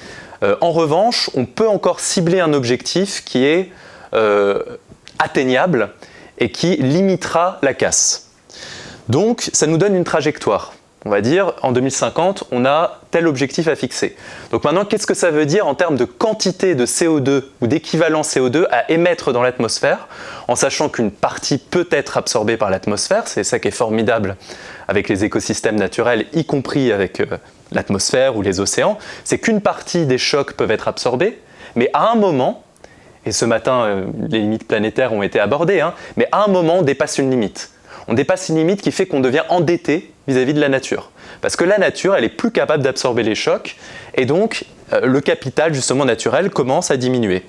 En revanche, on peut encore cibler un objectif qui est atteignable et qui limitera la casse. Donc ça nous donne une trajectoire. On va dire, en 2050, on a tel objectif à fixer. Donc maintenant, qu'est-ce que ça veut dire en termes de quantité de CO2 ou d'équivalent CO2 à émettre dans l'atmosphère, en sachant qu'une partie peut être absorbée par l'atmosphère, c'est ça qui est formidable avec les écosystèmes naturels, y compris avec l'atmosphère ou les océans, c'est qu'une partie des chocs peuvent être absorbés, mais à un moment, et ce matin, les limites planétaires ont été abordées, mais à un moment, on dépasse une limite. On dépasse une limite qui fait qu'on devient endetté vis-à-vis de la nature. Parce que la nature, elle est plus capable d'absorber les chocs, et donc le capital justement naturel commence à diminuer.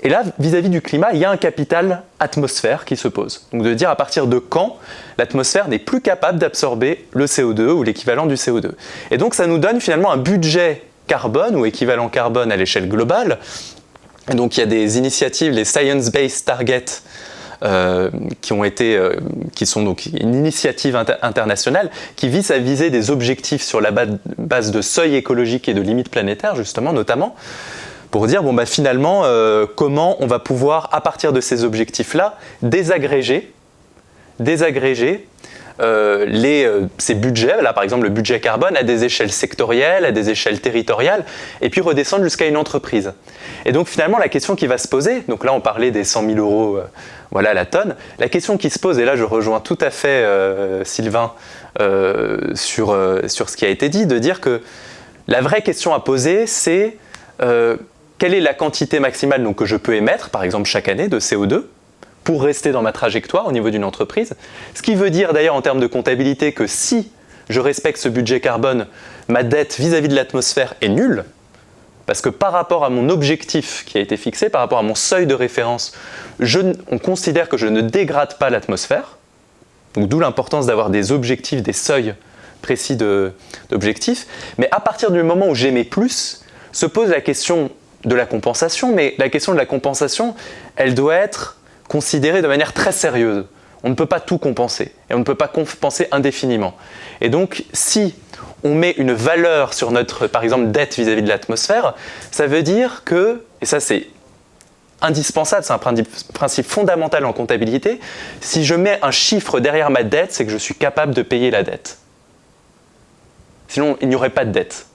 Et là, vis-à-vis du climat, il y a un capital atmosphère qui se pose. Donc de dire à partir de quand l'atmosphère n'est plus capable d'absorber le CO2 ou l'équivalent du CO2. Et donc ça nous donne finalement un budget carbone ou équivalent carbone à l'échelle globale. Et donc il y a des initiatives, les Science-Based Targets, qui sont donc une initiative internationale qui vise à viser des objectifs sur la base de seuils écologiques et de limites planétaires, justement, notamment, pour dire finalement comment on va pouvoir, à partir de ces objectifs-là, désagréger ces budgets, là par exemple le budget carbone, à des échelles sectorielles, à des échelles territoriales, et puis redescendre jusqu'à une entreprise. Et donc finalement la question qui va se poser, donc là on parlait des 100 000 euros la tonne, la question qui se pose, et là je rejoins tout à fait Sylvain sur ce qui a été dit, de dire que la vraie question à poser c'est quelle est la quantité maximale donc, que je peux émettre, par exemple chaque année, de CO2, pour rester dans ma trajectoire au niveau d'une entreprise. Ce qui veut dire d'ailleurs en termes de comptabilité que si je respecte ce budget carbone, ma dette vis-à-vis de l'atmosphère est nulle, parce que par rapport à mon objectif qui a été fixé, par rapport à mon seuil de référence, on considère que je ne dégrade pas l'atmosphère, donc d'où l'importance d'avoir des objectifs, des seuils précis d'objectifs, mais à partir du moment où j'émets plus, se pose la question de la compensation, mais la question de la compensation, elle doit être considérée de manière très sérieuse. On ne peut pas tout compenser, et on ne peut pas compenser indéfiniment. Et donc, si on met une valeur sur notre, par exemple, dette vis-à-vis de l'atmosphère, ça veut dire que, et ça c'est indispensable, c'est un principe fondamental en comptabilité, si je mets un chiffre derrière ma dette, c'est que je suis capable de payer la dette. Sinon, il n'y aurait pas de dette.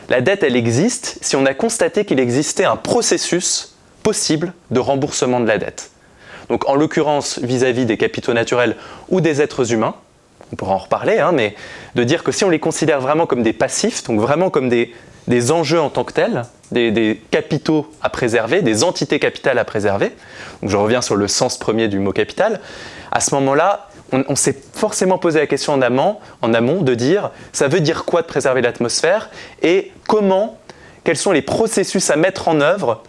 La dette, elle existe si on a constaté qu'il existait un processus possible de remboursement de la dette. Donc en l'occurrence, vis-à-vis des capitaux naturels ou des êtres humains, on pourra en reparler, mais de dire que si on les considère vraiment comme des passifs, donc vraiment comme des enjeux en tant que tels, des capitaux à préserver, des entités capitales à préserver, donc je reviens sur le sens premier du mot capital, à ce moment-là, on s'est forcément posé la question en amont de dire ça veut dire quoi de préserver l'atmosphère et quels sont les processus à mettre en œuvre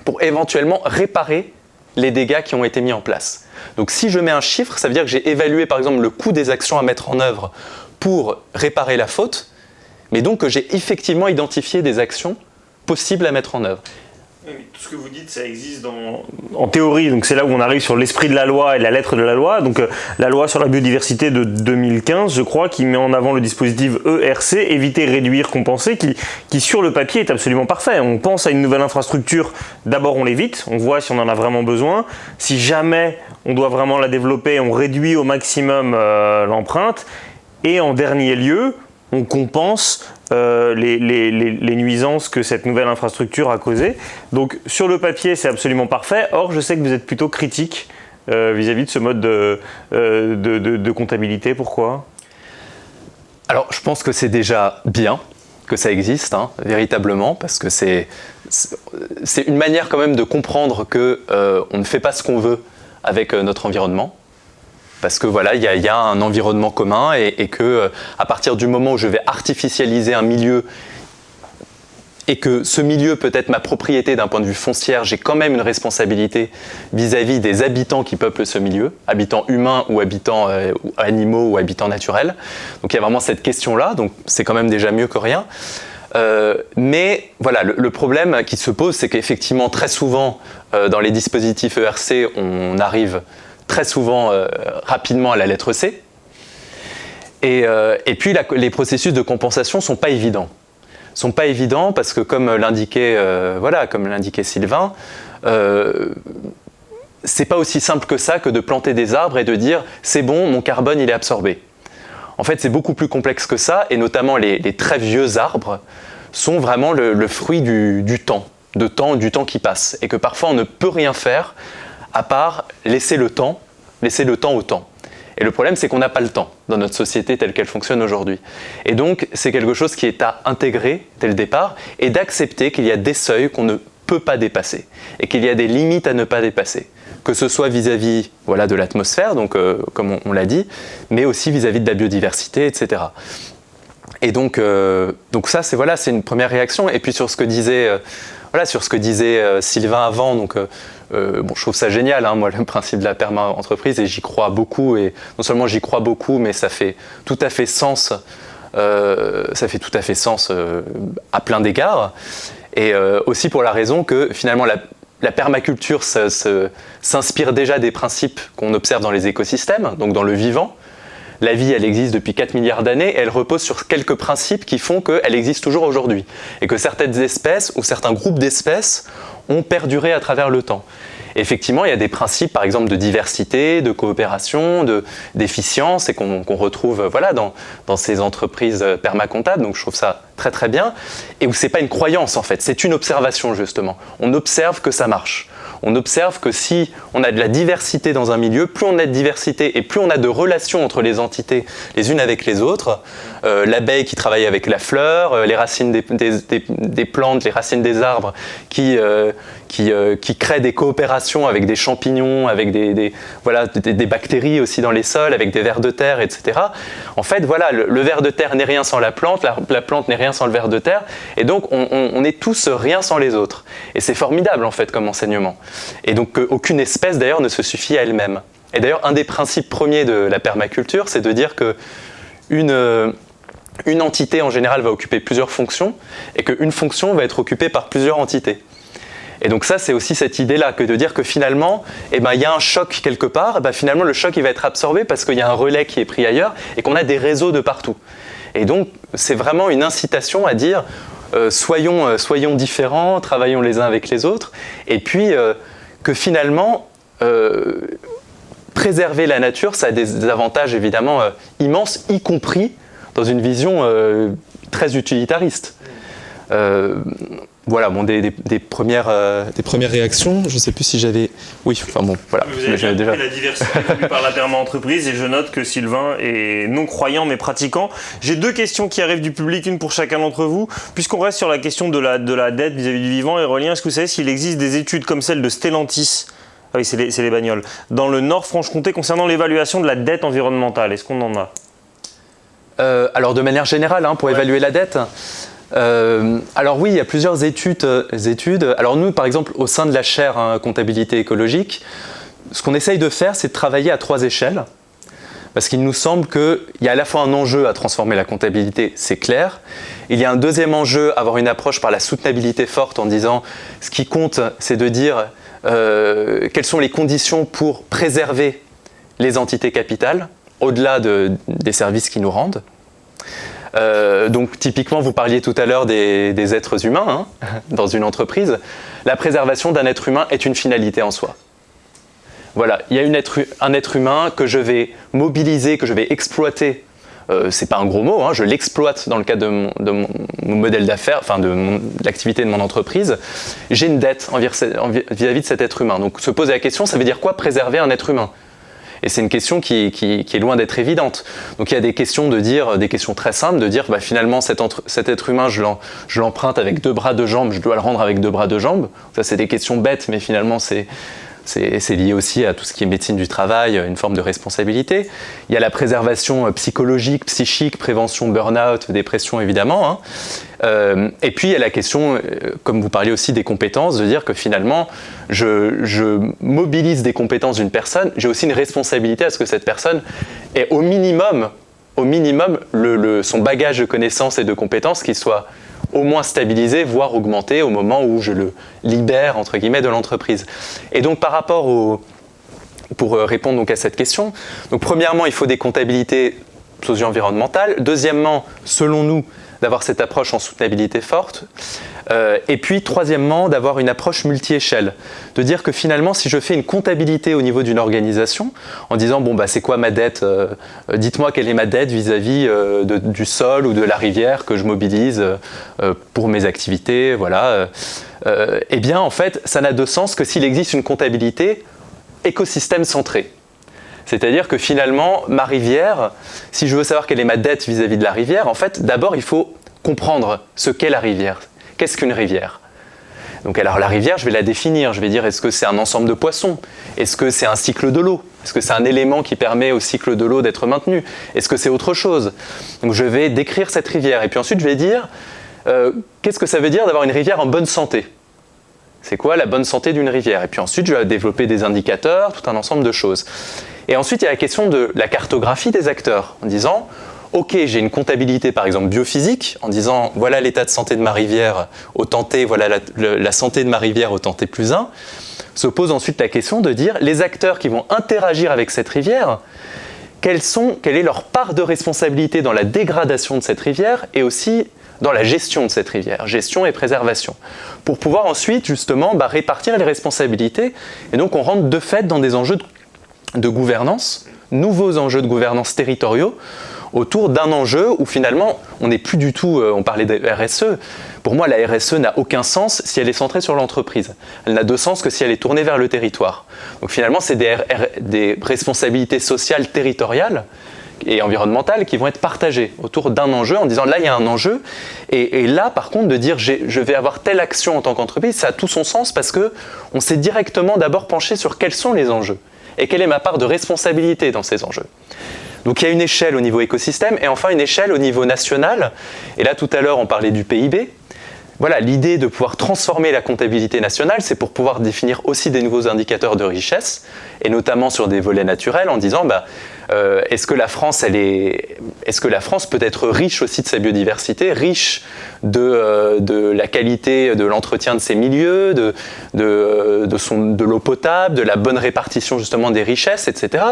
pour éventuellement réparer les dégâts qui ont été mis en place. Donc si je mets un chiffre, ça veut dire que j'ai évalué par exemple le coût des actions à mettre en œuvre pour réparer la faute, mais donc que j'ai effectivement identifié des actions possibles à mettre en œuvre. Tout ce que vous dites, ça existe en théorie, donc c'est là où on arrive sur l'esprit de la loi et la lettre de la loi. Donc la loi sur la biodiversité de 2015, je crois, qui met en avant le dispositif ERC, éviter, réduire, compenser, qui sur le papier est absolument parfait. On pense à une nouvelle infrastructure, d'abord on l'évite, on voit si on en a vraiment besoin. Si jamais on doit vraiment la développer, on réduit au maximum l'empreinte. Et en dernier lieu, on compense les nuisances que cette nouvelle infrastructure a causées. Donc sur le papier, c'est absolument parfait. Or, je sais que vous êtes plutôt critique vis-à-vis de ce mode de comptabilité. Pourquoi ? Alors, je pense que c'est déjà bien que ça existe, véritablement, parce que c'est une manière quand même de comprendre qu'on ne fait pas ce qu'on veut avec notre environnement. Parce que voilà, il y a un environnement commun et que à partir du moment où je vais artificialiser un milieu et que ce milieu peut être ma propriété d'un point de vue foncier, j'ai quand même une responsabilité vis-à-vis des habitants qui peuplent ce milieu, habitants humains ou habitants animaux ou habitants naturels. Donc il y a vraiment cette question-là, donc c'est quand même déjà mieux que rien. Mais voilà, le problème qui se pose, c'est qu'effectivement très souvent dans les dispositifs ERC, on arrive très souvent rapidement à la lettre C. Et puis les processus de compensation ne sont pas évidents. Sont pas évidents parce que comme l'indiquait Sylvain, c'est pas aussi simple que ça que de planter des arbres et de dire c'est bon, mon carbone il est absorbé. En fait, c'est beaucoup plus complexe que ça, et notamment les très vieux arbres sont vraiment le fruit du temps qui passe, et que parfois on ne peut rien faire à part laisser le temps au temps. Et le problème, c'est qu'on n'a pas le temps dans notre société telle qu'elle fonctionne aujourd'hui. Et donc, c'est quelque chose qui est à intégrer dès le départ et d'accepter qu'il y a des seuils qu'on ne peut pas dépasser et qu'il y a des limites à ne pas dépasser. Que ce soit vis-à-vis de l'atmosphère, donc, comme on l'a dit, mais aussi vis-à-vis de la biodiversité, etc. Et donc ça, c'est une première réaction. Et puis sur ce que disait Sylvain avant, donc je trouve ça génial, moi, le principe de la perma-entreprise, et j'y crois beaucoup. Et non seulement j'y crois beaucoup, mais ça fait tout à fait sens. À plein d'égards. Et aussi pour la raison que finalement la permaculture s'inspire déjà des principes qu'on observe dans les écosystèmes, donc dans le vivant. La vie, elle existe depuis 4 milliards d'années et elle repose sur quelques principes qui font qu'elle existe toujours aujourd'hui. Et que certaines espèces ou certains groupes d'espèces ont perduré à travers le temps. Et effectivement, il y a des principes, par exemple, de diversité, de coopération, d'efficience, et qu'on retrouve dans ces entreprises permacomptables. Donc je trouve ça très très bien. Et où c'est pas une croyance en fait, c'est une observation justement. On observe que ça marche. On observe que si on a de la diversité dans un milieu, plus on a de diversité et plus on a de relations entre les entités les unes avec les autres, l'abeille qui travaille avec la fleur, les racines des plantes, les racines des arbres qui créent des coopérations avec des champignons, avec des bactéries aussi dans les sols, avec des vers de terre, etc. En fait, le ver de terre n'est rien sans la plante, la plante n'est rien sans le ver de terre, et donc on est tous rien sans les autres. Et c'est formidable en fait comme enseignement. Et donc aucune espèce d'ailleurs ne se suffit à elle-même. Et d'ailleurs un des principes premiers de la permaculture, c'est de dire que une entité en général va occuper plusieurs fonctions, et qu'une fonction va être occupée par plusieurs entités. Et donc ça, c'est aussi cette idée-là, que de dire que finalement, il y a un choc quelque part, finalement le choc il va être absorbé parce qu'il y a un relais qui est pris ailleurs et qu'on a des réseaux de partout. Et donc c'est vraiment une incitation à dire soyons différents, travaillons les uns avec les autres, et puis que finalement préserver la nature, ça a des avantages évidemment immenses, y compris dans une vision très utilitariste. Des premières réactions. Je ne sais plus si j'avais... Oui, enfin bon, voilà. Vous avez déjà la diversité voulue par la perma-entreprise, et je note que Sylvain est non-croyant mais pratiquant. J'ai 2 questions qui arrivent du public, une pour chacun d'entre vous. Puisqu'on reste sur la question de la dette vis-à-vis du vivant, Aurélien, est-ce que vous savez s'il existe des études comme celle de Stellantis, ah oui, c'est les bagnoles, dans le Nord-Franche-Comté concernant l'évaluation de la dette environnementale? Est-ce qu'on en a? Alors de manière générale, pour évaluer la dette, alors oui, il y a plusieurs études. Alors nous, par exemple, au sein de la chaire comptabilité écologique, ce qu'on essaye de faire, c'est de travailler à 3 échelles. parce qu'il nous semble qu'il y a à la fois un enjeu à transformer la comptabilité, c'est clair. Il y a un deuxième enjeu, avoir une approche par la soutenabilité forte en disant ce qui compte, c'est de dire quelles sont les conditions pour préserver les entités capitales, au-delà des services qui nous rendent. Donc typiquement, vous parliez tout à l'heure des êtres humains dans une entreprise. La préservation d'un être humain est une finalité en soi. Voilà, il y a un être humain que je vais mobiliser, que je vais exploiter. C'est pas un gros mot, je l'exploite dans le cadre de mon modèle d'affaires, enfin de l'activité de mon entreprise. J'ai une dette vis-à-vis de cet être humain. Donc se poser la question, ça veut dire quoi préserver un être humain ? Et c'est une question qui est loin d'être évidente. Donc il y a des questions des questions très simples, de dire finalement cet être humain, je l'emprunte avec 2 bras, 2 jambes, je dois le rendre avec 2 bras, 2 jambes. Ça c'est des questions bêtes, mais finalement c'est lié aussi à tout ce qui est médecine du travail, une forme de responsabilité. Il y a la préservation psychologique, psychique, prévention burn-out, dépression évidemment. Et puis il y a la question, comme vous parliez aussi des compétences, de dire que finalement je mobilise des compétences d'une personne, j'ai aussi une responsabilité à ce que cette personne ait au minimum son bagage de connaissances et de compétences qui soit au moins stabilisé, voire augmenté au moment où je le libère, entre guillemets, de l'entreprise. Et donc, par rapport pour répondre donc à cette question, donc premièrement, il faut des comptabilités socio-environnementales. Deuxièmement, selon nous, d'avoir cette approche en soutenabilité forte. Et puis, troisièmement, d'avoir une approche multi-échelle. De dire que finalement, si je fais une comptabilité au niveau d'une organisation, en disant, c'est quoi ma dette dites-moi quelle est ma dette vis-à-vis du sol ou de la rivière que je mobilise pour mes activités, voilà. Eh bien, en fait, ça n'a de sens que s'il existe une comptabilité écosystème centrée. C'est-à-dire que finalement, ma rivière, si je veux savoir quelle est ma dette vis-à-vis de la rivière, en fait, d'abord, il faut comprendre ce qu'est la rivière. Qu'est-ce qu'une rivière ? Donc alors la rivière, je vais la définir. Je vais dire, est-ce que c'est un ensemble de poissons ? Est-ce que c'est un cycle de l'eau ? Est-ce que c'est un élément qui permet au cycle de l'eau d'être maintenu ? Est-ce que c'est autre chose ? Donc je vais décrire cette rivière. Et puis ensuite, je vais dire, qu'est-ce que ça veut dire d'avoir une rivière en bonne santé ? C'est quoi la bonne santé d'une rivière ? Et puis ensuite, je vais développer des indicateurs, tout un ensemble de choses. Et ensuite, il y a la question de la cartographie des acteurs, en disant, ok, j'ai une comptabilité par exemple biophysique, en disant, voilà l'état de santé de ma rivière au temps T, voilà la santé de ma rivière au temps T plus 1. Se pose ensuite la question de dire, les acteurs qui vont interagir avec cette rivière, quelle est leur part de responsabilité dans la dégradation de cette rivière et aussi dans la gestion de cette rivière, gestion et préservation, pour pouvoir ensuite justement répartir les responsabilités. Et donc on rentre de fait dans des enjeux de gouvernance, nouveaux enjeux de gouvernance territoriaux, autour d'un enjeu où finalement on n'est plus du tout, on parlait de RSE, pour moi la RSE n'a aucun sens si elle est centrée sur l'entreprise. Elle n'a de sens que si elle est tournée vers le territoire. Donc finalement c'est des responsabilités sociales territoriales et environnementales qui vont être partagées autour d'un enjeu en disant là il y a un enjeu et là par contre de dire je vais avoir telle action en tant qu'entreprise, ça a tout son sens parce qu'on s'est directement d'abord penché sur quels sont les enjeux et quelle est ma part de responsabilité dans ces enjeux. Donc il y a une échelle au niveau écosystème et enfin une échelle au niveau national. Et là tout à l'heure on parlait du PIB. Voilà, l'idée de pouvoir transformer la comptabilité nationale, c'est pour pouvoir définir aussi des nouveaux indicateurs de richesse, et notamment sur des volets naturels, en disant est-ce que la France peut être riche aussi de sa biodiversité, riche de la qualité de l'entretien de ses milieux, de l'eau potable, de la bonne répartition justement des richesses, etc.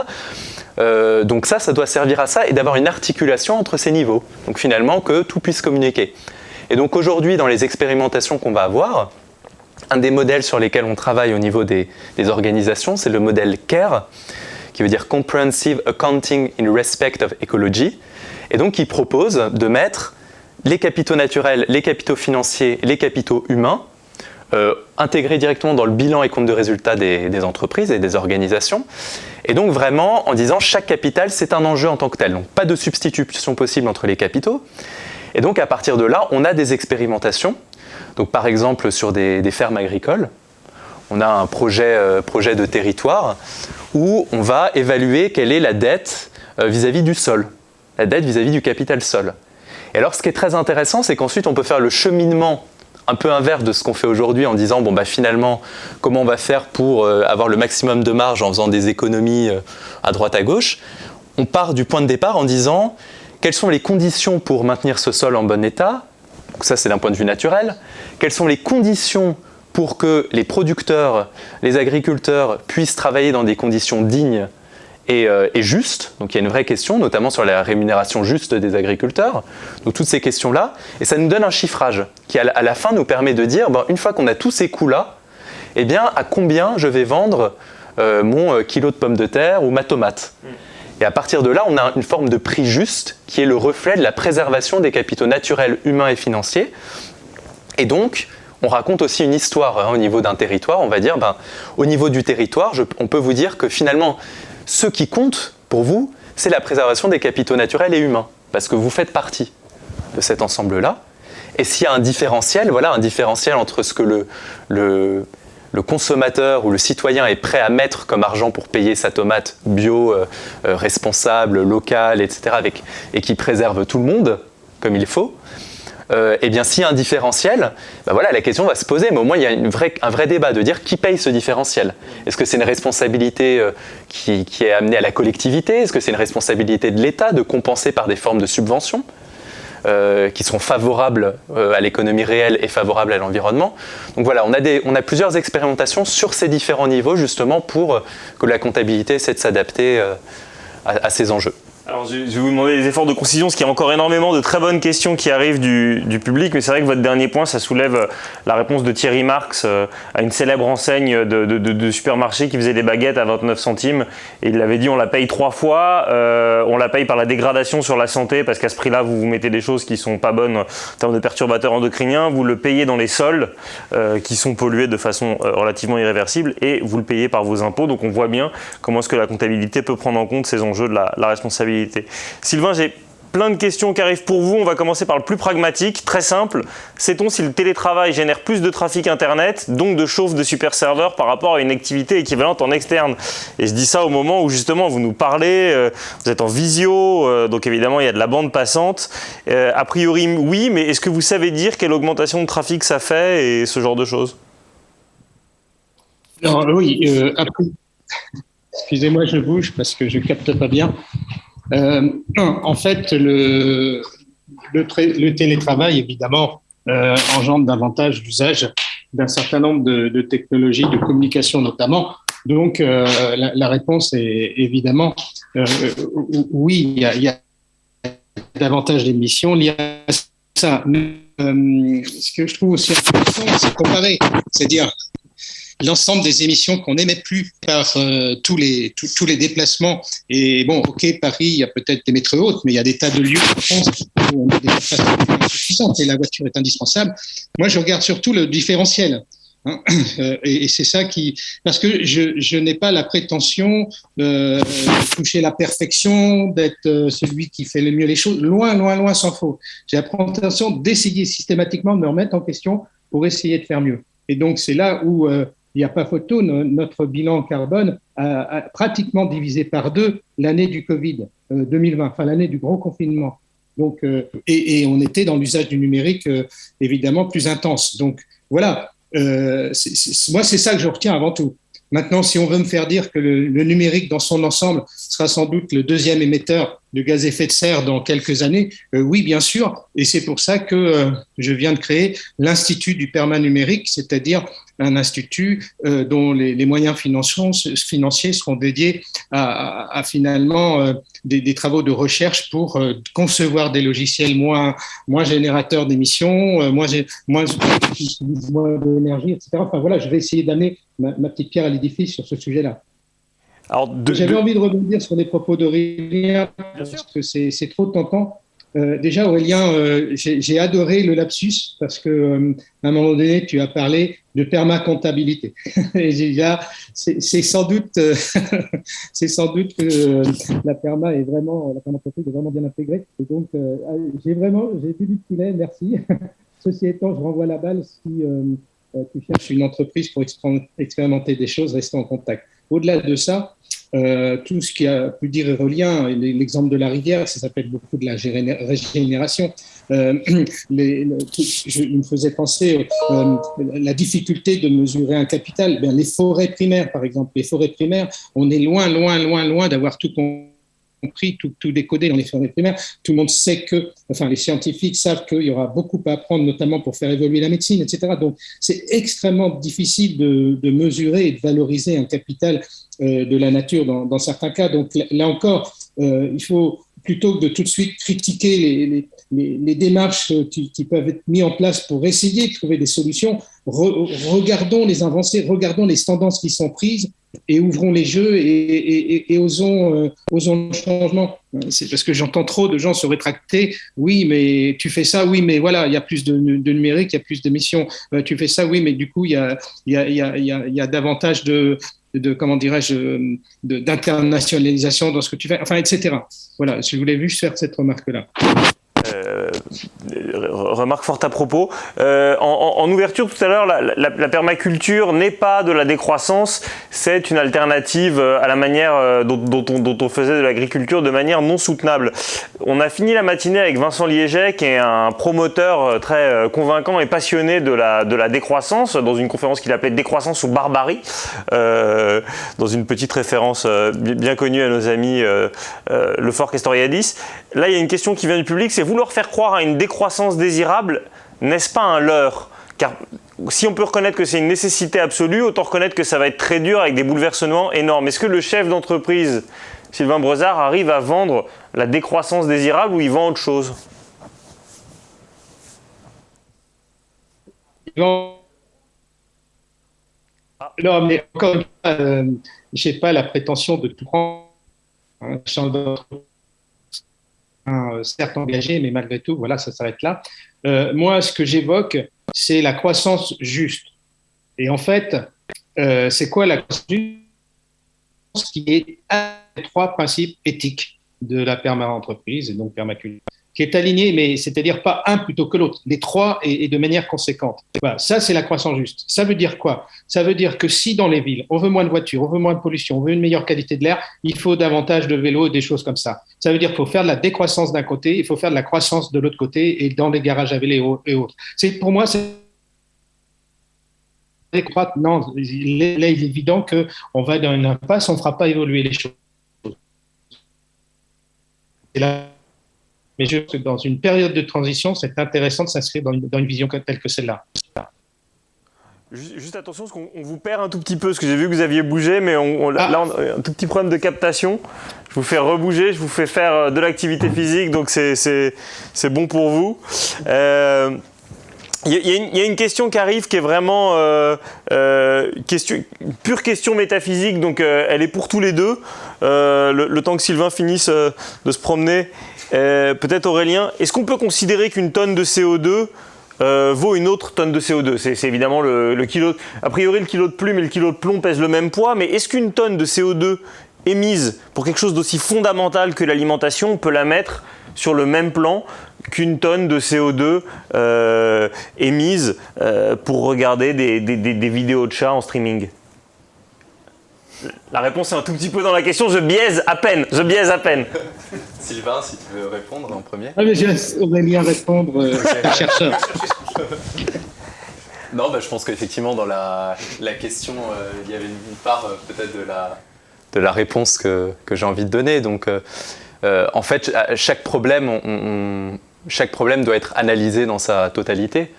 Donc ça doit servir à ça et d'avoir une articulation entre ces niveaux. Donc finalement que tout puisse communiquer. Et donc aujourd'hui, dans les expérimentations qu'on va avoir, un des modèles sur lesquels on travaille au niveau des organisations, c'est le modèle CARE, qui veut dire Comprehensive Accounting in Respect of Ecology, et donc qui propose de mettre les capitaux naturels, les capitaux financiers, les capitaux humains, intégrés directement dans le bilan et compte de résultats des entreprises et des organisations. Et donc vraiment, en disant chaque capital, c'est un enjeu en tant que tel. Donc pas de substitution possible entre les capitaux. Et donc à partir de là, on a des expérimentations. Donc par exemple sur des fermes agricoles, on a un projet de territoire où on va évaluer quelle est la dette vis-à-vis du sol, la dette vis-à-vis du capital sol. Et alors ce qui est très intéressant, c'est qu'ensuite on peut faire le cheminement un peu inverse de ce qu'on fait aujourd'hui en disant finalement comment on va faire pour avoir le maximum de marge en faisant des économies à droite à gauche. on part du point de départ en disant quelles sont les conditions pour maintenir ce sol en bon état. Donc ça, c'est d'un point de vue naturel. Quelles sont les conditions pour que les producteurs, les agriculteurs puissent travailler dans des conditions dignes et justes. Donc il y a une vraie question, notamment sur la rémunération juste des agriculteurs. Donc toutes ces questions-là. Et ça nous donne un chiffrage qui, à la fin, nous permet de dire, une fois qu'on a tous ces coûts-là, eh bien, à combien je vais vendre mon kilo de pommes de terre ou ma tomate. Et à partir de là, on a une forme de prix juste qui est le reflet de la préservation des capitaux naturels, humains et financiers. Et donc, on raconte aussi une histoire au niveau d'un territoire. On va dire, au niveau du territoire, on peut vous dire que finalement, ce qui compte pour vous, c'est la préservation des capitaux naturels et humains, parce que vous faites partie de cet ensemble-là. Et s'il y a un différentiel entre ce que le consommateur ou le citoyen est prêt à mettre comme argent pour payer sa tomate bio, responsable, locale, etc., et qui préserve tout le monde, comme il faut, eh bien, s'il y a un différentiel, la question va se poser, mais au moins il y a un vrai débat de dire qui paye ce différentiel. Est-ce que c'est une responsabilité qui est amenée à la collectivité ? Est-ce que c'est une responsabilité de l'État de compenser par des formes de subventions qui sont favorables à l'économie réelle et favorables à l'environnement. Donc voilà, on a plusieurs expérimentations sur ces différents niveaux justement pour que la comptabilité essaie de s'adapter à ces enjeux. Alors je vais vous demander des efforts de concision, parce qu'il y a encore énormément de très bonnes questions qui arrivent du public, mais c'est vrai que votre dernier point, ça soulève la réponse de Thierry Marx à une célèbre enseigne de supermarché qui faisait des baguettes à 29 centimes, et il avait dit on la paye 3 fois, on la paye par la dégradation sur la santé, parce qu'à ce prix-là, vous mettez des choses qui ne sont pas bonnes en termes de perturbateurs endocriniens, vous le payez dans les sols qui sont pollués de façon relativement irréversible, et vous le payez par vos impôts, donc on voit bien comment est-ce que la comptabilité peut prendre en compte ces enjeux de la responsabilité. Sylvain, j'ai plein de questions qui arrivent pour vous. On va commencer par le plus pragmatique, très simple. Sait-on si le télétravail génère plus de trafic Internet, donc de chauffe de super serveurs par rapport à une activité équivalente en externe ? Et je dis ça au moment où justement vous nous parlez, vous êtes en visio, donc évidemment il y a de la bande passante. A priori oui, mais est-ce que vous savez dire quelle augmentation de trafic ça fait et ce genre de choses ? Non, oui, excusez-moi, je bouge parce que je capte pas bien. En fait, le télétravail, évidemment, engendre davantage l'usage d'un certain nombre de technologies de communication notamment. Donc, la réponse est évidemment oui, il y a davantage d'émissions liées à ça. Mais, ce que je trouve aussi intéressant, c'est comparer, c'est-à-dire l'ensemble des émissions qu'on n'émet plus par tous les déplacements. Et bon, ok, Paris, il y a peut-être des métros hautes, mais il y a des tas de lieux en France où on a des infrastructures insuffisantes et la voiture est indispensable. Moi, je regarde surtout le différentiel. Et c'est ça parce que je n'ai pas la prétention de toucher la perfection, d'être celui qui fait le mieux les choses. Loin s'en faut. J'ai la prétention d'essayer systématiquement de me remettre en question pour essayer de faire mieux. Et donc, c'est là où il n'y a pas photo, notre bilan carbone a pratiquement divisé par 2 l'année du Covid 2020, enfin l'année du gros confinement. Donc, et on était dans l'usage du numérique évidemment plus intense. Donc voilà, moi c'est ça que je retiens avant tout. Maintenant, si on veut me faire dire que le numérique dans son ensemble sera sans doute le 2e émetteur de gaz à effet de serre dans quelques années, oui, bien sûr. Et c'est pour ça que je viens de créer l'Institut du permanumérique, c'est-à-dire un institut dont les moyens financiers seront dédiés à finalement des travaux de recherche pour concevoir des logiciels moins générateurs d'émissions, moins d'énergie, etc. Enfin voilà, je vais essayer d'amener ma petite pierre à l'édifice sur ce sujet-là. J'avais envie de rebondir sur les propos d'Aurélien, parce que c'est trop tentant. Déjà, Aurélien, j'ai adoré le lapsus, parce que à un moment donné, tu as parlé de permacomptabilité. Et là, c'est sans doute que la permacontreprise est vraiment bien intégrée. Et donc, j'ai bu du poulet, merci. Ceci étant, je renvoie la balle si tu cherches une entreprise pour expérimenter des choses, restons en contact. Au-delà de ça, tout ce qui a pu dire Aurélien, l'exemple de la rivière, ça s'appelle beaucoup de la régénération. Il me faisait penser la difficulté de mesurer un capital. Les forêts primaires, par exemple, on est loin d'avoir tout compris, tout décodé dans les forêts primaires. Tout le monde sait les scientifiques savent qu'il y aura beaucoup à apprendre, notamment pour faire évoluer la médecine, etc. Donc, c'est extrêmement difficile de mesurer et de valoriser un capital de la nature dans certains cas. Donc, là encore, il faut, plutôt que de tout de suite critiquer les démarches qui peuvent être mises en place pour essayer de trouver des solutions, regardons les avancées, regardons les tendances qui sont prises et ouvrons les jeux et osons le changement. C'est parce que j'entends trop de gens se rétracter. Oui, mais tu fais ça. Oui, mais voilà, il y a plus de numérique, il y a plus d'émissions. Tu fais ça. Oui, mais du coup, il y a davantage comment dirais-je, d'internationalisation dans ce que tu fais, etc. Voilà, je voulais juste faire cette remarque-là. Remarque forte à propos. En ouverture tout à l'heure, la permaculture n'est pas de la décroissance, c'est une alternative à la manière dont on faisait de l'agriculture de manière non soutenable. On a fini la matinée avec Vincent Liéget, qui est un promoteur très convaincant et passionné de la décroissance, dans une conférence qu'il appelait Décroissance ou barbarie, dans une petite référence bien connue à nos amis Lefort Castoriadis. Là, il y a une question qui vient du public, c'est vouloir faire croire à une décroissance désirable, n'est-ce pas un leurre ? Car si on peut reconnaître que c'est une nécessité absolue, autant reconnaître que ça va être très dur avec des bouleversements énormes. Est-ce que le chef d'entreprise, Sylvain Brezard, arrive à vendre la décroissance désirable ou il vend autre chose ? Non, mais encore une fois, je n'ai pas la prétention de tout prendre. Certes engagé, mais malgré tout, voilà, ça s'arrête là. Moi, ce que j'évoque, c'est la croissance juste. Et en fait, c'est quoi la croissance juste ? Qui est un des 3 principes éthiques de la perma-entreprise, et donc permaculture, qui est aligné, mais c'est-à-dire pas un plutôt que l'autre, les 3 et de manière conséquente. Voilà, ça, c'est la croissance juste. Ça veut dire quoi ? Ça veut dire que si dans les villes, on veut moins de voitures, on veut moins de pollution, on veut une meilleure qualité de l'air, il faut davantage de vélos et des choses comme ça. Ça veut dire qu'il faut faire de la décroissance d'un côté, il faut faire de la croissance de l'autre côté, et dans les garages à vélos et autres. Pour moi, c'est décroître. Non, là, il est évident qu'on va dans une impasse, on ne fera pas évoluer les choses. Et là, mais je pense que dans une période de transition, c'est intéressant de s'inscrire dans une vision telle que celle-là. Juste attention, parce qu'on vous perd un tout petit peu, parce que j'ai vu que vous aviez bougé, mais là, on a un tout petit problème de captation. Je vous fais rebouger, je vous fais faire de l'activité physique, donc c'est bon pour vous. Il y a une question qui arrive qui est vraiment pure question métaphysique, donc elle est pour tous les deux. Le temps que Sylvain finisse de se promener, peut-être Aurélien, est-ce qu'on peut considérer qu'une tonne de CO2 vaut une autre tonne de CO2 ? C'est évidemment le kilo. A priori, le kilo de plume et le kilo de plomb pèsent le même poids, mais est-ce qu'une tonne de CO2 émise pour quelque chose d'aussi fondamental que l'alimentation, on peut la mettre sur le même plan qu'une tonne de CO2 émise pour regarder des vidéos de chats en streaming ? La réponse est un tout petit peu dans la question, je biaise à peine. Sylvain, si tu veux répondre en premier. Ah, mais je laisse Aurélien répondre, chercheur. Non, je pense qu'effectivement, dans la question, il y avait une part peut-être de la réponse que j'ai envie de donner. Donc, en fait, chaque problème doit être analysé dans sa totalité.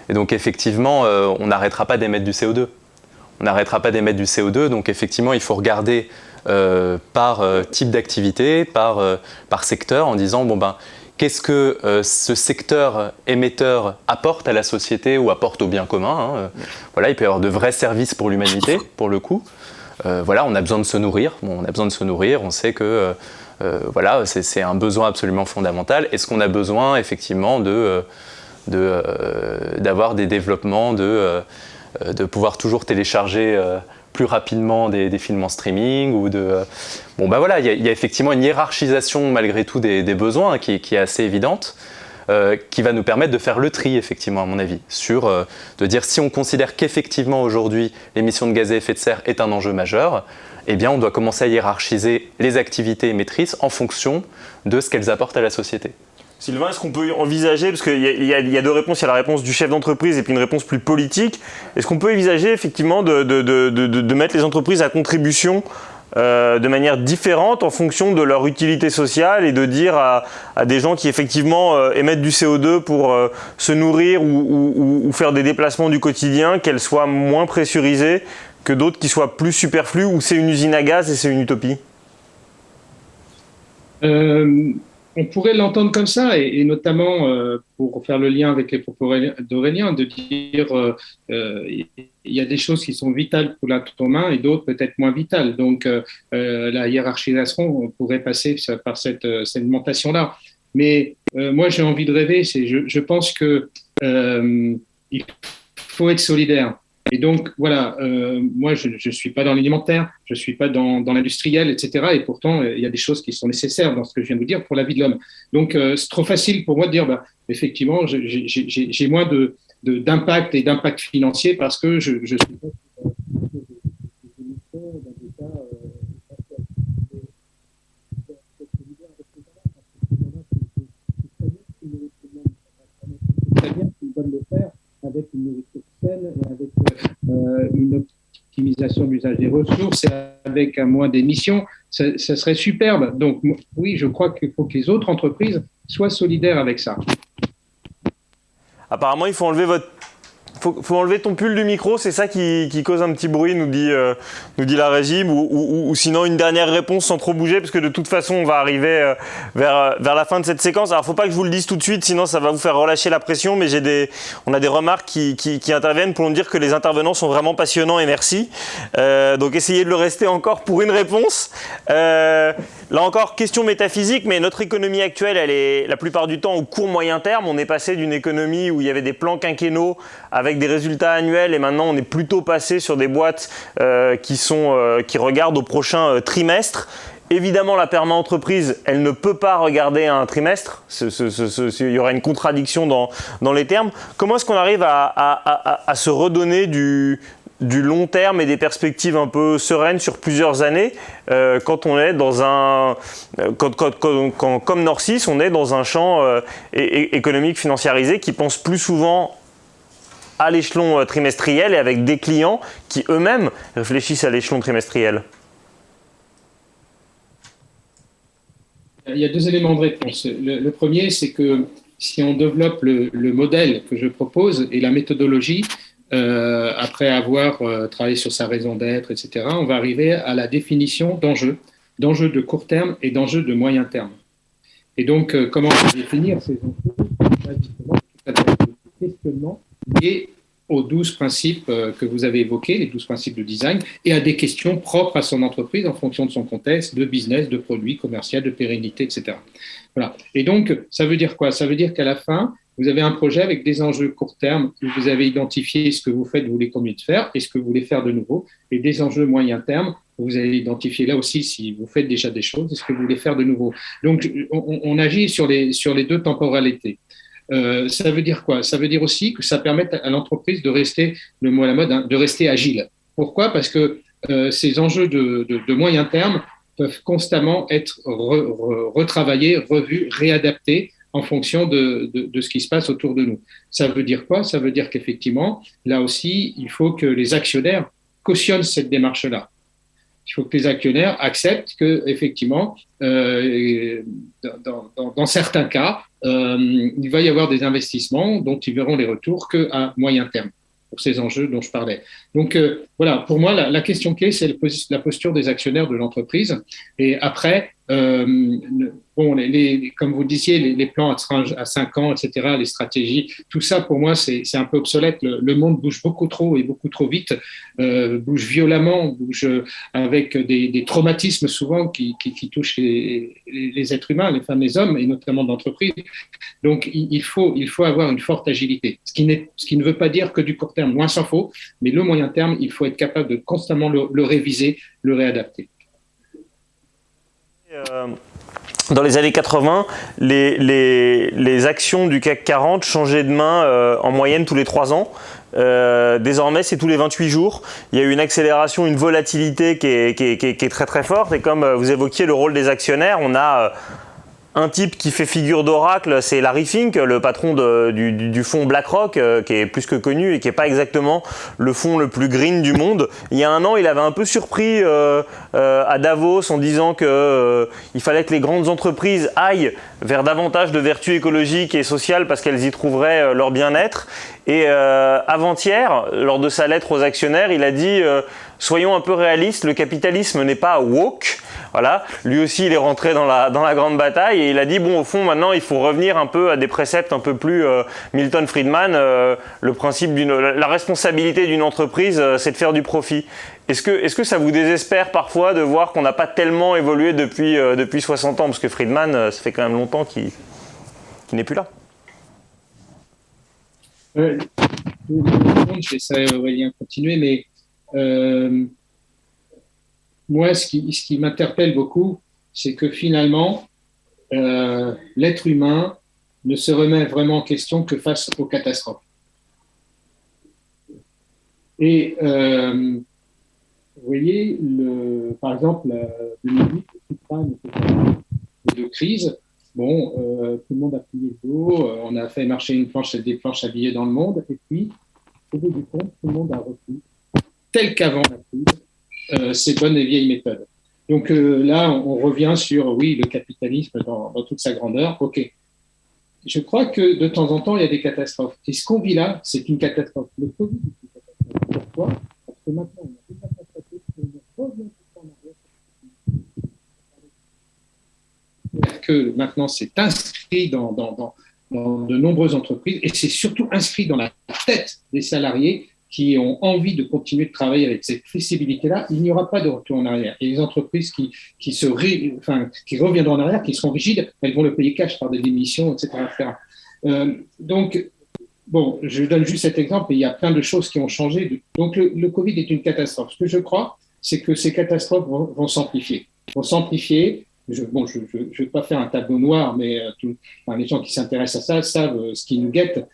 Et donc, effectivement, on n'arrêtera pas d'émettre du CO2. Donc, effectivement, il faut regarder par type d'activité, par secteur, en disant, qu'est-ce que ce secteur émetteur apporte à la société ou apporte au bien commun, Voilà, il peut y avoir de vrais services pour l'humanité, pour le coup. Voilà, on a besoin de se nourrir. On sait que voilà, c'est un besoin absolument fondamental. Est-ce qu'on a besoin, effectivement, d'avoir des développements, de pouvoir toujours télécharger plus rapidement des films en streaming ou voilà, il y a effectivement une hiérarchisation malgré tout des besoins qui est assez évidente, qui va nous permettre de faire le tri, effectivement, à mon avis, de dire si on considère qu'effectivement aujourd'hui l'émission de gaz à effet de serre est un enjeu majeur, eh bien on doit commencer à hiérarchiser les activités émettrices en fonction de ce qu'elles apportent à la société. Sylvain, est-ce qu'on peut envisager, parce qu'il y a 2 réponses, il y a la réponse du chef d'entreprise et puis une réponse plus politique, est-ce qu'on peut envisager effectivement de mettre les entreprises à contribution de manière différente en fonction de leur utilité sociale et de dire à des gens qui effectivement émettent du CO2 pour se nourrir ou faire des déplacements du quotidien, qu'elles soient moins pressurisées que d'autres qui soient plus superflues, ou c'est une usine à gaz et c'est une utopie? On pourrait l'entendre comme ça, et notamment pour faire le lien avec les propos d'Aurélien, de dire il y a des choses qui sont vitales pour l'être humain et d'autres peut-être moins vitales. Donc la hiérarchisation, on pourrait passer par cette segmentation-là. Mais moi, j'ai envie de rêver. Je pense que il faut être solidaire. Et donc, voilà, moi, je ne suis pas dans l'alimentaire, je ne suis pas dans l'industriel, etc. Et pourtant, il y a des choses qui sont nécessaires dans ce que je viens de vous dire pour la vie de l'homme. Donc, c'est trop facile pour moi de dire, bah, effectivement, j'ai moins d'impact et d'impact financier parce que je suis pas avec une nourriture saine et avec une optimisation de l'usage des ressources et avec un moins d'émissions, ça serait superbe. Donc oui, je crois qu'il faut que les autres entreprises soient solidaires avec ça. Apparemment, il faut enlever faut enlever ton pull du micro, c'est ça qui cause un petit bruit, nous dit la régie, ou sinon une dernière réponse sans trop bouger, parce que de toute façon on va arriver vers la fin de cette séquence. Alors faut pas que je vous le dise tout de suite, sinon ça va vous faire relâcher la pression, mais on a des remarques qui interviennent pour nous dire que les intervenants sont vraiment passionnants et merci. Donc essayez de le rester encore pour une réponse. Là encore, question métaphysique, mais notre économie actuelle, elle est la plupart du temps au court moyen terme. On est passé d'une économie où il y avait des plans quinquennaux avec des résultats annuels, et maintenant on est plutôt passé sur des boîtes qui regardent au prochain trimestre. Évidemment, la perma-entreprise, elle ne peut pas regarder un trimestre. Il y aura une contradiction dans les termes. Comment est-ce qu'on arrive à se redonner du long terme et des perspectives un peu sereines sur plusieurs années quand on est dans comme Norcis, on est dans un champ économique financiarisé qui pense plus souvent à l'échelon trimestriel et avec des clients qui eux-mêmes réfléchissent à l'échelon trimestriel? Il y a deux éléments de réponse. Le premier, c'est que si on développe le modèle que je propose et la méthodologie, après avoir travaillé sur sa raison d'être, etc., on va arriver à la définition d'enjeux de court terme et d'enjeux de moyen terme. Et donc, comment définir ces enjeux? Justement, le questionnement lié aux 12 principes que vous avez évoqués, les 12 principes de design, et à des questions propres à son entreprise en fonction de son contexte, de business, de produit, commercial, de pérennité, etc. Voilà. Et donc, ça veut dire quoi? Ça veut dire qu'à la fin, vous avez un projet avec des enjeux court terme où vous avez identifié ce que vous faites, vous voulez continuer de faire et ce que vous voulez faire de nouveau, et des enjeux moyen terme où vous avez identifié là aussi si vous faites déjà des choses et ce que vous voulez faire de nouveau. Donc, on agit sur les deux temporalités. Ça veut dire quoi? Ça veut dire aussi que ça permet à l'entreprise de rester, le mot à la mode, hein, de rester agile. Pourquoi? Parce que ces enjeux de moyen terme peuvent constamment être retravaillés, revus, réadaptés en fonction de ce qui se passe autour de nous. Ça veut dire quoi? Ça veut dire qu'effectivement, là aussi, il faut que les actionnaires cautionnent cette démarche-là. Il faut que les actionnaires acceptent qu'effectivement, dans certains cas, il va y avoir des investissements dont ils verront les retours qu'à moyen terme pour ces enjeux dont je parlais. Donc voilà, pour moi, la question clé, c'est la posture des actionnaires de l'entreprise. Et après, bon, comme vous le disiez, les plans à 5 ans, etc., les stratégies, tout ça, pour moi, c'est un peu obsolète. Le monde bouge beaucoup trop et beaucoup trop vite, bouge violemment, bouge avec des traumatismes souvent qui touchent les êtres humains, les femmes, les hommes, et notamment d'entreprise. Donc, il faut avoir une forte agilité, ce qui ne veut pas dire que du court terme, loin s'en faut, mais le moyen terme, il faut être capable de constamment le réviser, le réadapter. Dans les années 80, les actions du CAC 40 changeaient de main en moyenne tous les 3 ans. Désormais, c'est tous les 28 jours. Il y a eu une accélération, une volatilité qui est très très forte. Et comme vous évoquiez le rôle des actionnaires, on a un type qui fait figure d'oracle, c'est Larry Fink, le patron du fonds BlackRock, qui est plus que connu et qui n'est pas exactement le fonds le plus green du monde. Il y a un an, il avait un peu surpris à Davos en disant qu'il fallait que les grandes entreprises aillent vers davantage de vertus écologiques et sociales parce qu'elles y trouveraient leur bien-être. Et avant-hier, lors de sa lettre aux actionnaires, il a dit soyons un peu réalistes, le capitalisme n'est pas woke. Voilà, lui aussi il est rentré dans la grande bataille et il a dit bon, au fond maintenant il faut revenir un peu à des préceptes un peu plus Milton Friedman, le principe la responsabilité d'une entreprise, c'est de faire du profit. Est-ce que ça vous désespère parfois de voir qu'on n'a pas tellement évolué depuis 60 ans, parce que Friedman, ça fait quand même longtemps qu'il n'est plus là. Je laisserai Aurélien continuer, mais moi, ce qui m'interpelle beaucoup, c'est que finalement, l'être humain ne se remet vraiment en question que face aux catastrophes. Et vous voyez, par exemple, 2008, de crise, bon, tout le monde a plié le dos, on a fait marcher des planches à billets dans le monde, et puis, au bout du compte, tout le monde a repris, tel qu'avant la crise, ces bonnes et vieilles méthodes. Donc là, on revient sur, oui, le capitalisme dans toute sa grandeur. OK. Je crois que de temps en temps, il y a des catastrophes. Et ce qu'on vit là, c'est une catastrophe. Le Covid, c'est une catastrophe. Pourquoi ? Parce que maintenant, on a déjà constaté qu'on revient tout en arrière. Que maintenant, c'est inscrit dans de nombreuses entreprises et c'est surtout inscrit dans la tête des salariés qui ont envie de continuer de travailler avec cette flexibilité-là. Il n'y aura pas de retour en arrière. Et les entreprises qui reviendront en arrière, qui seront rigides, elles vont le payer cash par des démissions, etc. Donc, bon, je donne juste cet exemple, et il y a plein de choses qui ont changé. Donc, le Covid est une catastrophe. Ce que je crois, c'est que ces catastrophes vont s'amplifier. Je ne vais pas faire un tableau noir, mais les gens qui s'intéressent à ça savent ce qui nous guette.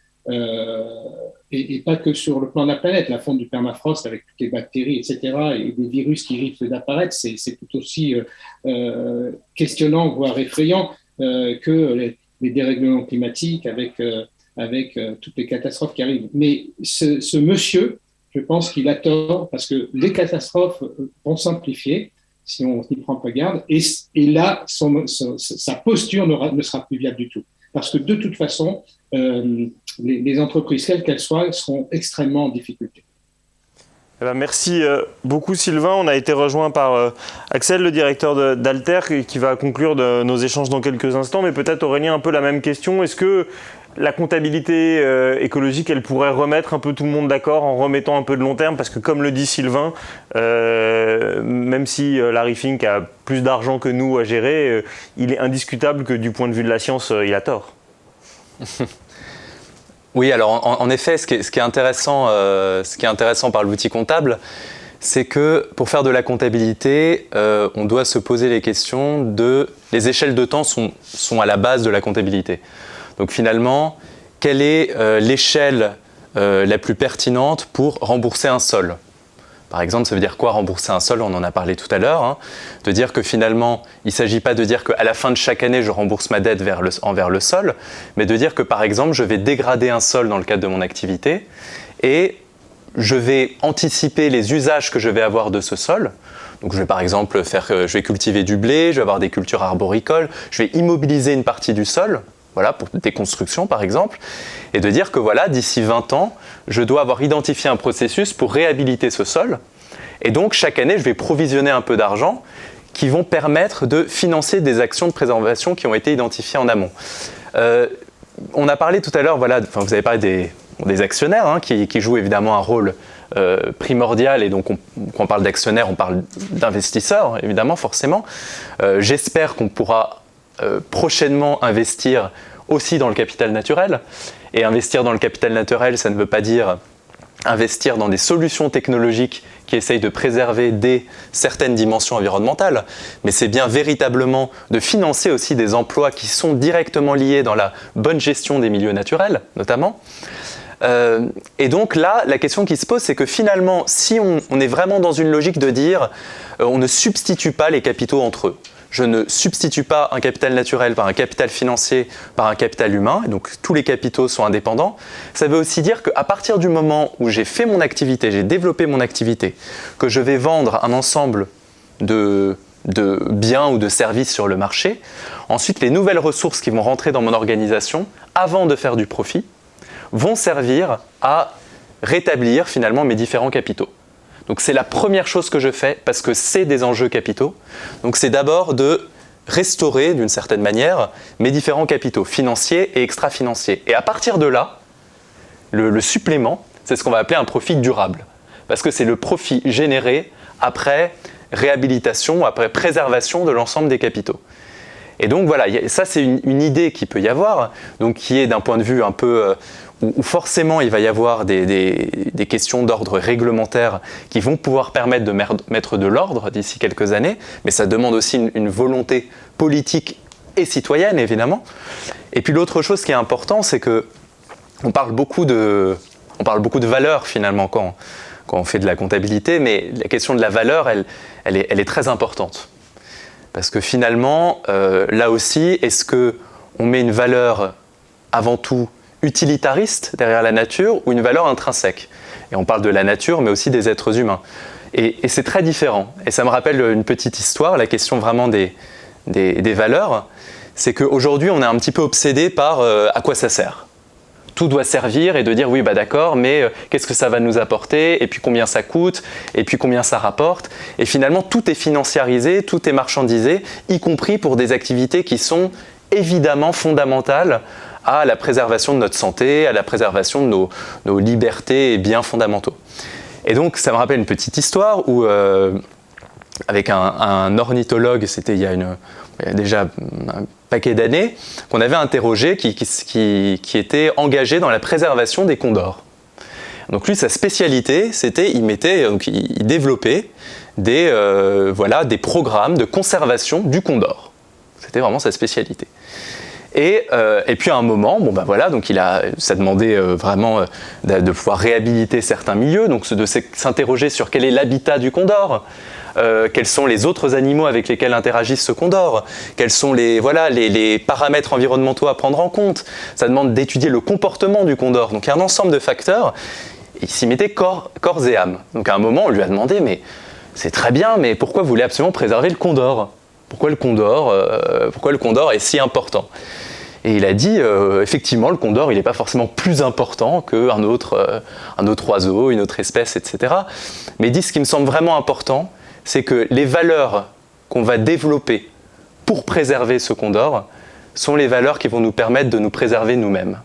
Et pas que sur le plan de la planète, la fonte du permafrost avec toutes les bactéries, etc., et des virus qui risquent d'apparaître, c'est tout aussi questionnant, voire effrayant que les dérèglements climatiques avec toutes les catastrophes qui arrivent. Mais ce monsieur, je pense qu'il a tort, parce que les catastrophes vont s'amplifier si on n'y prend pas garde, et là, sa posture ne sera plus viable du tout. Parce que de toute façon, les entreprises, quelles qu'elles soient, seront extrêmement en difficulté. Eh bien, merci beaucoup Sylvain. On a été rejoint par Axel, le directeur d'Alter, qui va conclure nos échanges dans quelques instants. Mais peut-être Aurélien, un peu la même question. Est-ce que la comptabilité écologique, elle pourrait remettre un peu tout le monde d'accord en remettant un peu de long terme? Parce que comme le dit Sylvain, même si Larry Fink a plus d'argent que nous à gérer, il est indiscutable que du point de vue de la science, il a tort. Oui, alors en effet, ce qui est intéressant par l'outil comptable, c'est que pour faire de la comptabilité, on doit se poser les questions de... Les échelles de temps sont à la base de la comptabilité. Donc finalement, quelle est l'échelle la plus pertinente pour rembourser un sol ? Par exemple, ça veut dire quoi rembourser un sol ? On en a parlé tout à l'heure. De dire que finalement, il ne s'agit pas de dire qu'à la fin de chaque année, je rembourse ma dette envers le sol, mais de dire que par exemple, je vais dégrader un sol dans le cadre de mon activité et je vais anticiper les usages que je vais avoir de ce sol. Donc je vais par exemple je vais cultiver du blé, je vais avoir des cultures arboricoles, je vais immobiliser une partie du sol. Voilà, pour des constructions par exemple, et de dire que voilà, d'ici 20 ans, je dois avoir identifié un processus pour réhabiliter ce sol, et donc chaque année, je vais provisionner un peu d'argent qui vont permettre de financer des actions de préservation qui ont été identifiées en amont. On a parlé tout à l'heure, voilà, vous avez parlé des actionnaires qui jouent évidemment un rôle primordial, et donc quand on parle d'actionnaires, on parle d'investisseurs, évidemment, forcément. J'espère qu'on pourra prochainement investir aussi dans le capital naturel. Et investir dans le capital naturel, ça ne veut pas dire investir dans des solutions technologiques qui essayent de préserver certaines dimensions environnementales, mais c'est bien véritablement de financer aussi des emplois qui sont directement liés dans la bonne gestion des milieux naturels, notamment. Et donc là, la question qui se pose, c'est que finalement, si on est vraiment dans une logique de dire on ne substitue pas les capitaux entre eux, je ne substitue pas un capital naturel par un capital financier, par un capital humain, et donc tous les capitaux sont indépendants. Ça veut aussi dire qu'à partir du moment où j'ai fait mon activité, j'ai développé mon activité, que je vais vendre un ensemble de biens ou de services sur le marché, ensuite les nouvelles ressources qui vont rentrer dans mon organisation, avant de faire du profit, vont servir à rétablir finalement mes différents capitaux. Donc c'est la première chose que je fais parce que c'est des enjeux capitaux. Donc c'est d'abord de restaurer d'une certaine manière mes différents capitaux financiers et extra-financiers. Et à partir de là, le supplément, c'est ce qu'on va appeler un profit durable. Parce que c'est le profit généré après réhabilitation, après préservation de l'ensemble des capitaux. Et donc voilà, ça c'est une idée qui peut y avoir, donc qui est d'un point de vue un peu où forcément il va y avoir des questions d'ordre réglementaire qui vont pouvoir permettre de mettre de l'ordre d'ici quelques années, mais ça demande aussi une volonté politique et citoyenne évidemment. Et puis l'autre chose qui est important, c'est que on parle beaucoup de valeur finalement quand on fait de la comptabilité, mais la question de la valeur, elle est très importante. Parce que finalement, là aussi, est-ce qu'on met une valeur avant tout utilitariste derrière la nature ou une valeur intrinsèque? Et on parle de la nature, mais aussi des êtres humains. Et c'est très différent. Et ça me rappelle une petite histoire, la question vraiment des valeurs. C'est qu'aujourd'hui, on est un petit peu obsédé par à quoi ça sert. Tout doit servir et de dire oui, bah d'accord, mais qu'est-ce que ça va nous apporter, et puis combien ça coûte, et puis combien ça rapporte. Et finalement, tout est financiarisé, tout est marchandisé, y compris pour des activités qui sont évidemment fondamentales à la préservation de notre santé, à la préservation de nos libertés et biens fondamentaux. Et donc, ça me rappelle une petite histoire où, avec un ornithologue, c'était il y a déjà un paquet d'années, qu'on avait interrogé, qui était engagé dans la préservation des condors. Donc lui, sa spécialité, c'était, il développait des programmes de conservation du condor. C'était vraiment sa spécialité. Et puis à un moment, donc ça demandait vraiment de pouvoir réhabiliter certains milieux, donc de s'interroger sur quel est l'habitat du condor, quels sont les autres animaux avec lesquels interagissent ce condor, quels sont les paramètres environnementaux à prendre en compte. Ça demande d'étudier le comportement du condor. Donc il y a un ensemble de facteurs, il s'y mettait corps et âme. Donc à un moment, on lui a demandé, mais c'est très bien, mais pourquoi vous voulez absolument préserver le condor ? Pourquoi le condor est si important ? Et il a dit, effectivement, le condor, il n'est pas forcément plus important qu'un autre oiseau, une autre espèce, etc. Mais il dit, ce qui me semble vraiment important, c'est que les valeurs qu'on va développer pour préserver ce condor sont les valeurs qui vont nous permettre de nous préserver nous-mêmes.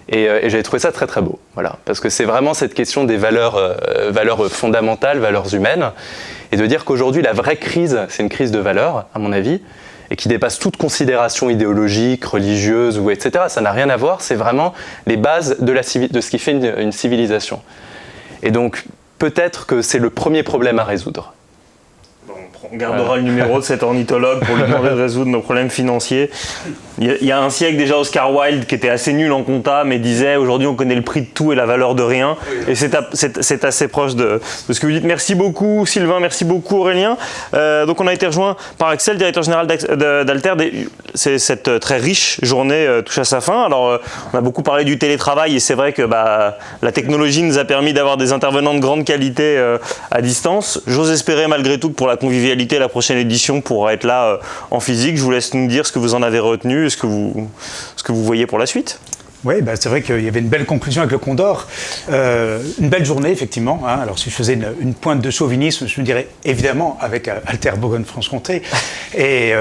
Et j'avais trouvé ça très très beau, voilà, parce que c'est vraiment cette question des valeurs fondamentales, valeurs humaines, et de dire qu'aujourd'hui la vraie crise, c'est une crise de valeurs, à mon avis, et qui dépasse toute considération idéologique, religieuse, ou etc. Ça n'a rien à voir, c'est vraiment les bases de ce qui fait une civilisation. Et donc, peut-être que c'est le premier problème à résoudre. On gardera le numéro de cet ornithologue pour lui demander de résoudre nos problèmes financiers. Il y a un siècle déjà, Oscar Wilde, qui était assez nul en compta, mais disait aujourd'hui on connaît le prix de tout et la valeur de rien. Et c'est assez proche de ce que vous dites. Merci beaucoup Sylvain, merci beaucoup Aurélien. Donc on a été rejoint par Axel, directeur général d'Alter. Cette très riche journée touche à sa fin. Alors on a beaucoup parlé du télétravail et c'est vrai que la technologie nous a permis d'avoir des intervenants de grande qualité à distance. J'ose espérer malgré tout que pour la convivialité, la prochaine édition pourra être là en physique. Je vous laisse nous dire ce que vous en avez retenu, ce que vous voyez pour la suite. Oui, c'est vrai qu'il y avait une belle conclusion avec le Condor. Une belle journée, effectivement. Hein. Alors, si je faisais une pointe de chauvinisme, je me dirais évidemment avec Alter Bourgogne-Franche-Comté. Et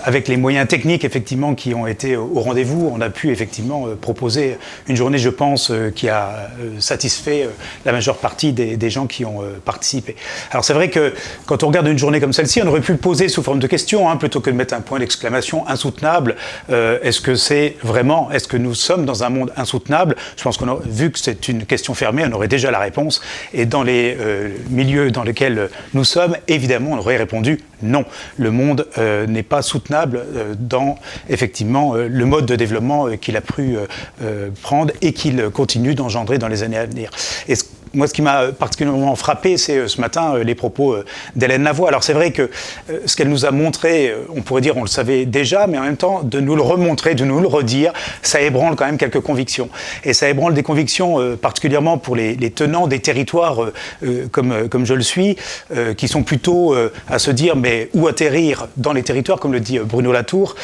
avec les moyens techniques, effectivement, qui ont été au rendez-vous, on a pu, effectivement, proposer une journée, je pense, qui a satisfait la majeure partie des gens qui ont participé. Alors, c'est vrai que quand on regarde une journée comme celle-ci, on aurait pu le poser sous forme de question, hein, plutôt que de mettre un point d'exclamation insoutenable. Est-ce que nous sommes dans un monde insoutenable? Je pense vu que c'est une question fermée, on aurait déjà la réponse. Et dans les milieux dans lesquels nous sommes, évidemment, on aurait répondu non. Le monde n'est pas soutenable dans, effectivement, le mode de développement qu'il a pu prendre et qu'il continue d'engendrer dans les années à venir. Et moi, ce qui m'a particulièrement frappé, c'est ce matin les propos d'Hélène Lavoie. Alors c'est vrai que ce qu'elle nous a montré, on pourrait dire on le savait déjà, mais en même temps de nous le remontrer, de nous le redire, ça ébranle quand même quelques convictions. Et ça ébranle des convictions particulièrement pour les tenants des territoires comme je le suis, qui sont plutôt à se dire mais où atterrir dans les territoires, comme le dit Bruno Latour.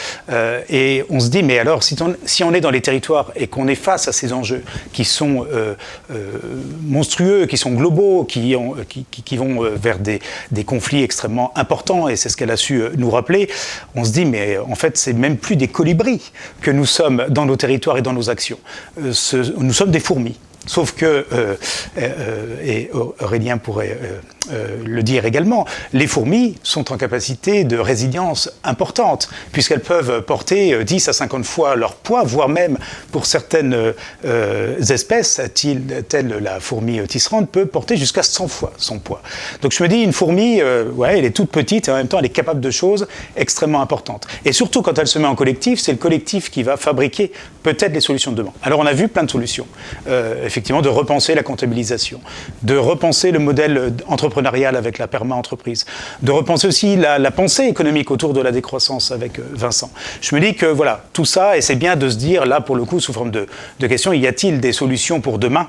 Et on se dit mais alors si on est dans les territoires et qu'on est face à ces enjeux qui sont monstrueux, qui sont globaux, qui vont vers des conflits extrêmement importants, et c'est ce qu'elle a su nous rappeler, on se dit mais en fait c'est même plus des colibris que nous sommes dans nos territoires et dans nos actions. Nous sommes des fourmis. Sauf que, et Aurélien pourrait le dire également, les fourmis sont en capacité de résilience importante, puisqu'elles peuvent porter 10 à 50 fois leur poids, voire même pour certaines espèces, telle la fourmi tisserande, peut porter jusqu'à 100 fois son poids. Donc je me dis, une fourmi, elle est toute petite et en même temps elle est capable de choses extrêmement importantes. Et surtout quand elle se met en collectif, c'est le collectif qui va fabriquer peut-être les solutions de demain. Alors on a vu plein de solutions. Effectivement, de repenser la comptabilisation, de repenser le modèle entrepreneurial avec la perma-entreprise, de repenser aussi la pensée économique autour de la décroissance avec Vincent. Je me dis que voilà, tout ça, et c'est bien de se dire, là pour le coup, sous forme de question, y a-t-il des solutions pour demain ?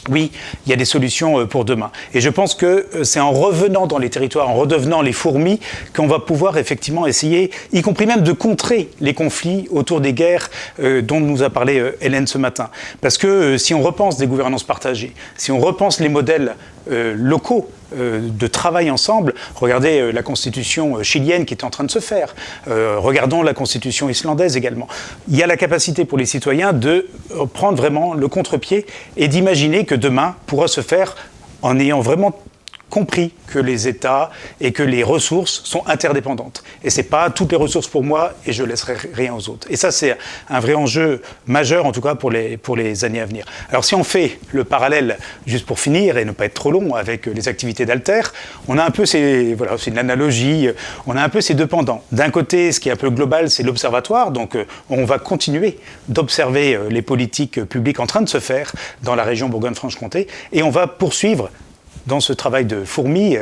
Oui, il y a des solutions pour demain. Et je pense que c'est en revenant dans les territoires, en redevenant les fourmis, qu'on va pouvoir effectivement essayer, y compris même de contrer les conflits autour des guerres dont nous a parlé Hélène ce matin. Parce que si on repense des gouvernances partagées, si on repense les modèles locaux de travail ensemble, regardez la constitution chilienne qui est en train de se faire, regardons la constitution islandaise également. Il y a la capacité pour les citoyens de prendre vraiment le contre-pied et d'imaginer que demain pourra se faire en ayant vraiment compris que les États et que les ressources sont interdépendantes. Et ce n'est pas toutes les ressources pour moi et je laisserai rien aux autres. Et ça, c'est un vrai enjeu majeur, en tout cas pour les années à venir. Alors si on fait le parallèle, juste pour finir et ne pas être trop long, avec les activités d'Alter, on a un peu c'est une analogie, on a un peu ces deux pendants. D'un côté, ce qui est un peu global, c'est l'observatoire, donc on va continuer d'observer les politiques publiques en train de se faire dans la région Bourgogne-Franche-Comté, et on va poursuivre dans ce travail de fourmi,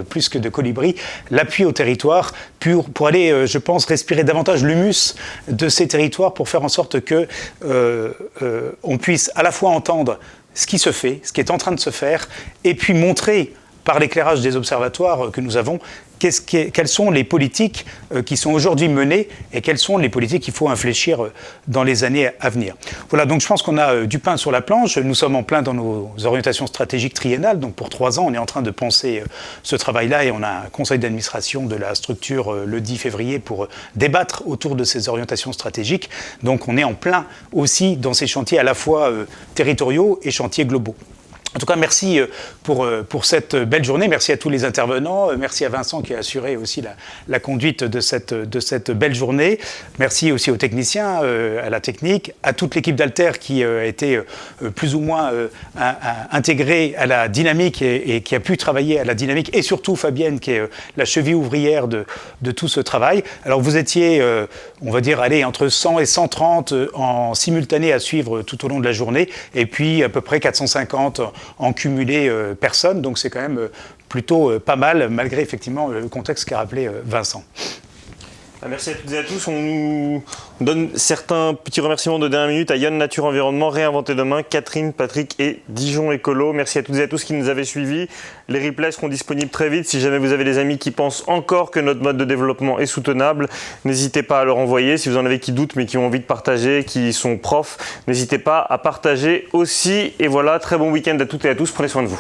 plus que de colibri, l'appui au territoire pour aller, je pense, respirer davantage l'humus de ces territoires pour faire en sorte que on puisse à la fois entendre ce qui se fait, ce qui est en train de se faire, et puis montrer par l'éclairage des observatoires que nous avons quelles sont les politiques qui sont aujourd'hui menées et quelles sont les politiques qu'il faut infléchir dans les années à venir. Voilà, donc je pense qu'on a du pain sur la planche. Nous sommes en plein dans nos orientations stratégiques triennales. Donc pour 3 ans, on est en train de penser ce travail-là et on a un conseil d'administration de la structure le 10 février pour débattre autour de ces orientations stratégiques. Donc on est en plein aussi dans ces chantiers à la fois territoriaux et chantiers globaux. En tout cas, merci pour cette belle journée. Merci à tous les intervenants. Merci à Vincent qui a assuré aussi la conduite de cette belle journée. Merci aussi aux techniciens, à la technique, à toute l'équipe d'Alter qui a été plus ou moins intégrée à la dynamique et qui a pu travailler à la dynamique. Et surtout Fabienne qui est la cheville ouvrière de tout ce travail. Alors vous étiez, on va dire, entre 100 et 130 en simultané à suivre tout au long de la journée. Et puis à peu près 450 en cumulé personnes, donc c'est quand même plutôt pas mal, malgré effectivement le contexte qu'a rappelé Vincent. Merci à toutes et à tous. On nous donne certains petits remerciements de dernière minute à Yann Nature Environnement, Réinventer Demain, Catherine, Patrick et Dijon Écolo. Merci à toutes et à tous qui nous avaient suivis. Les replays seront disponibles très vite. Si jamais vous avez des amis qui pensent encore que notre mode de développement est soutenable, n'hésitez pas à leur envoyer. Si vous en avez qui doutent mais qui ont envie de partager, qui sont profs, n'hésitez pas à partager aussi. Et voilà, très bon week-end à toutes et à tous. Prenez soin de vous.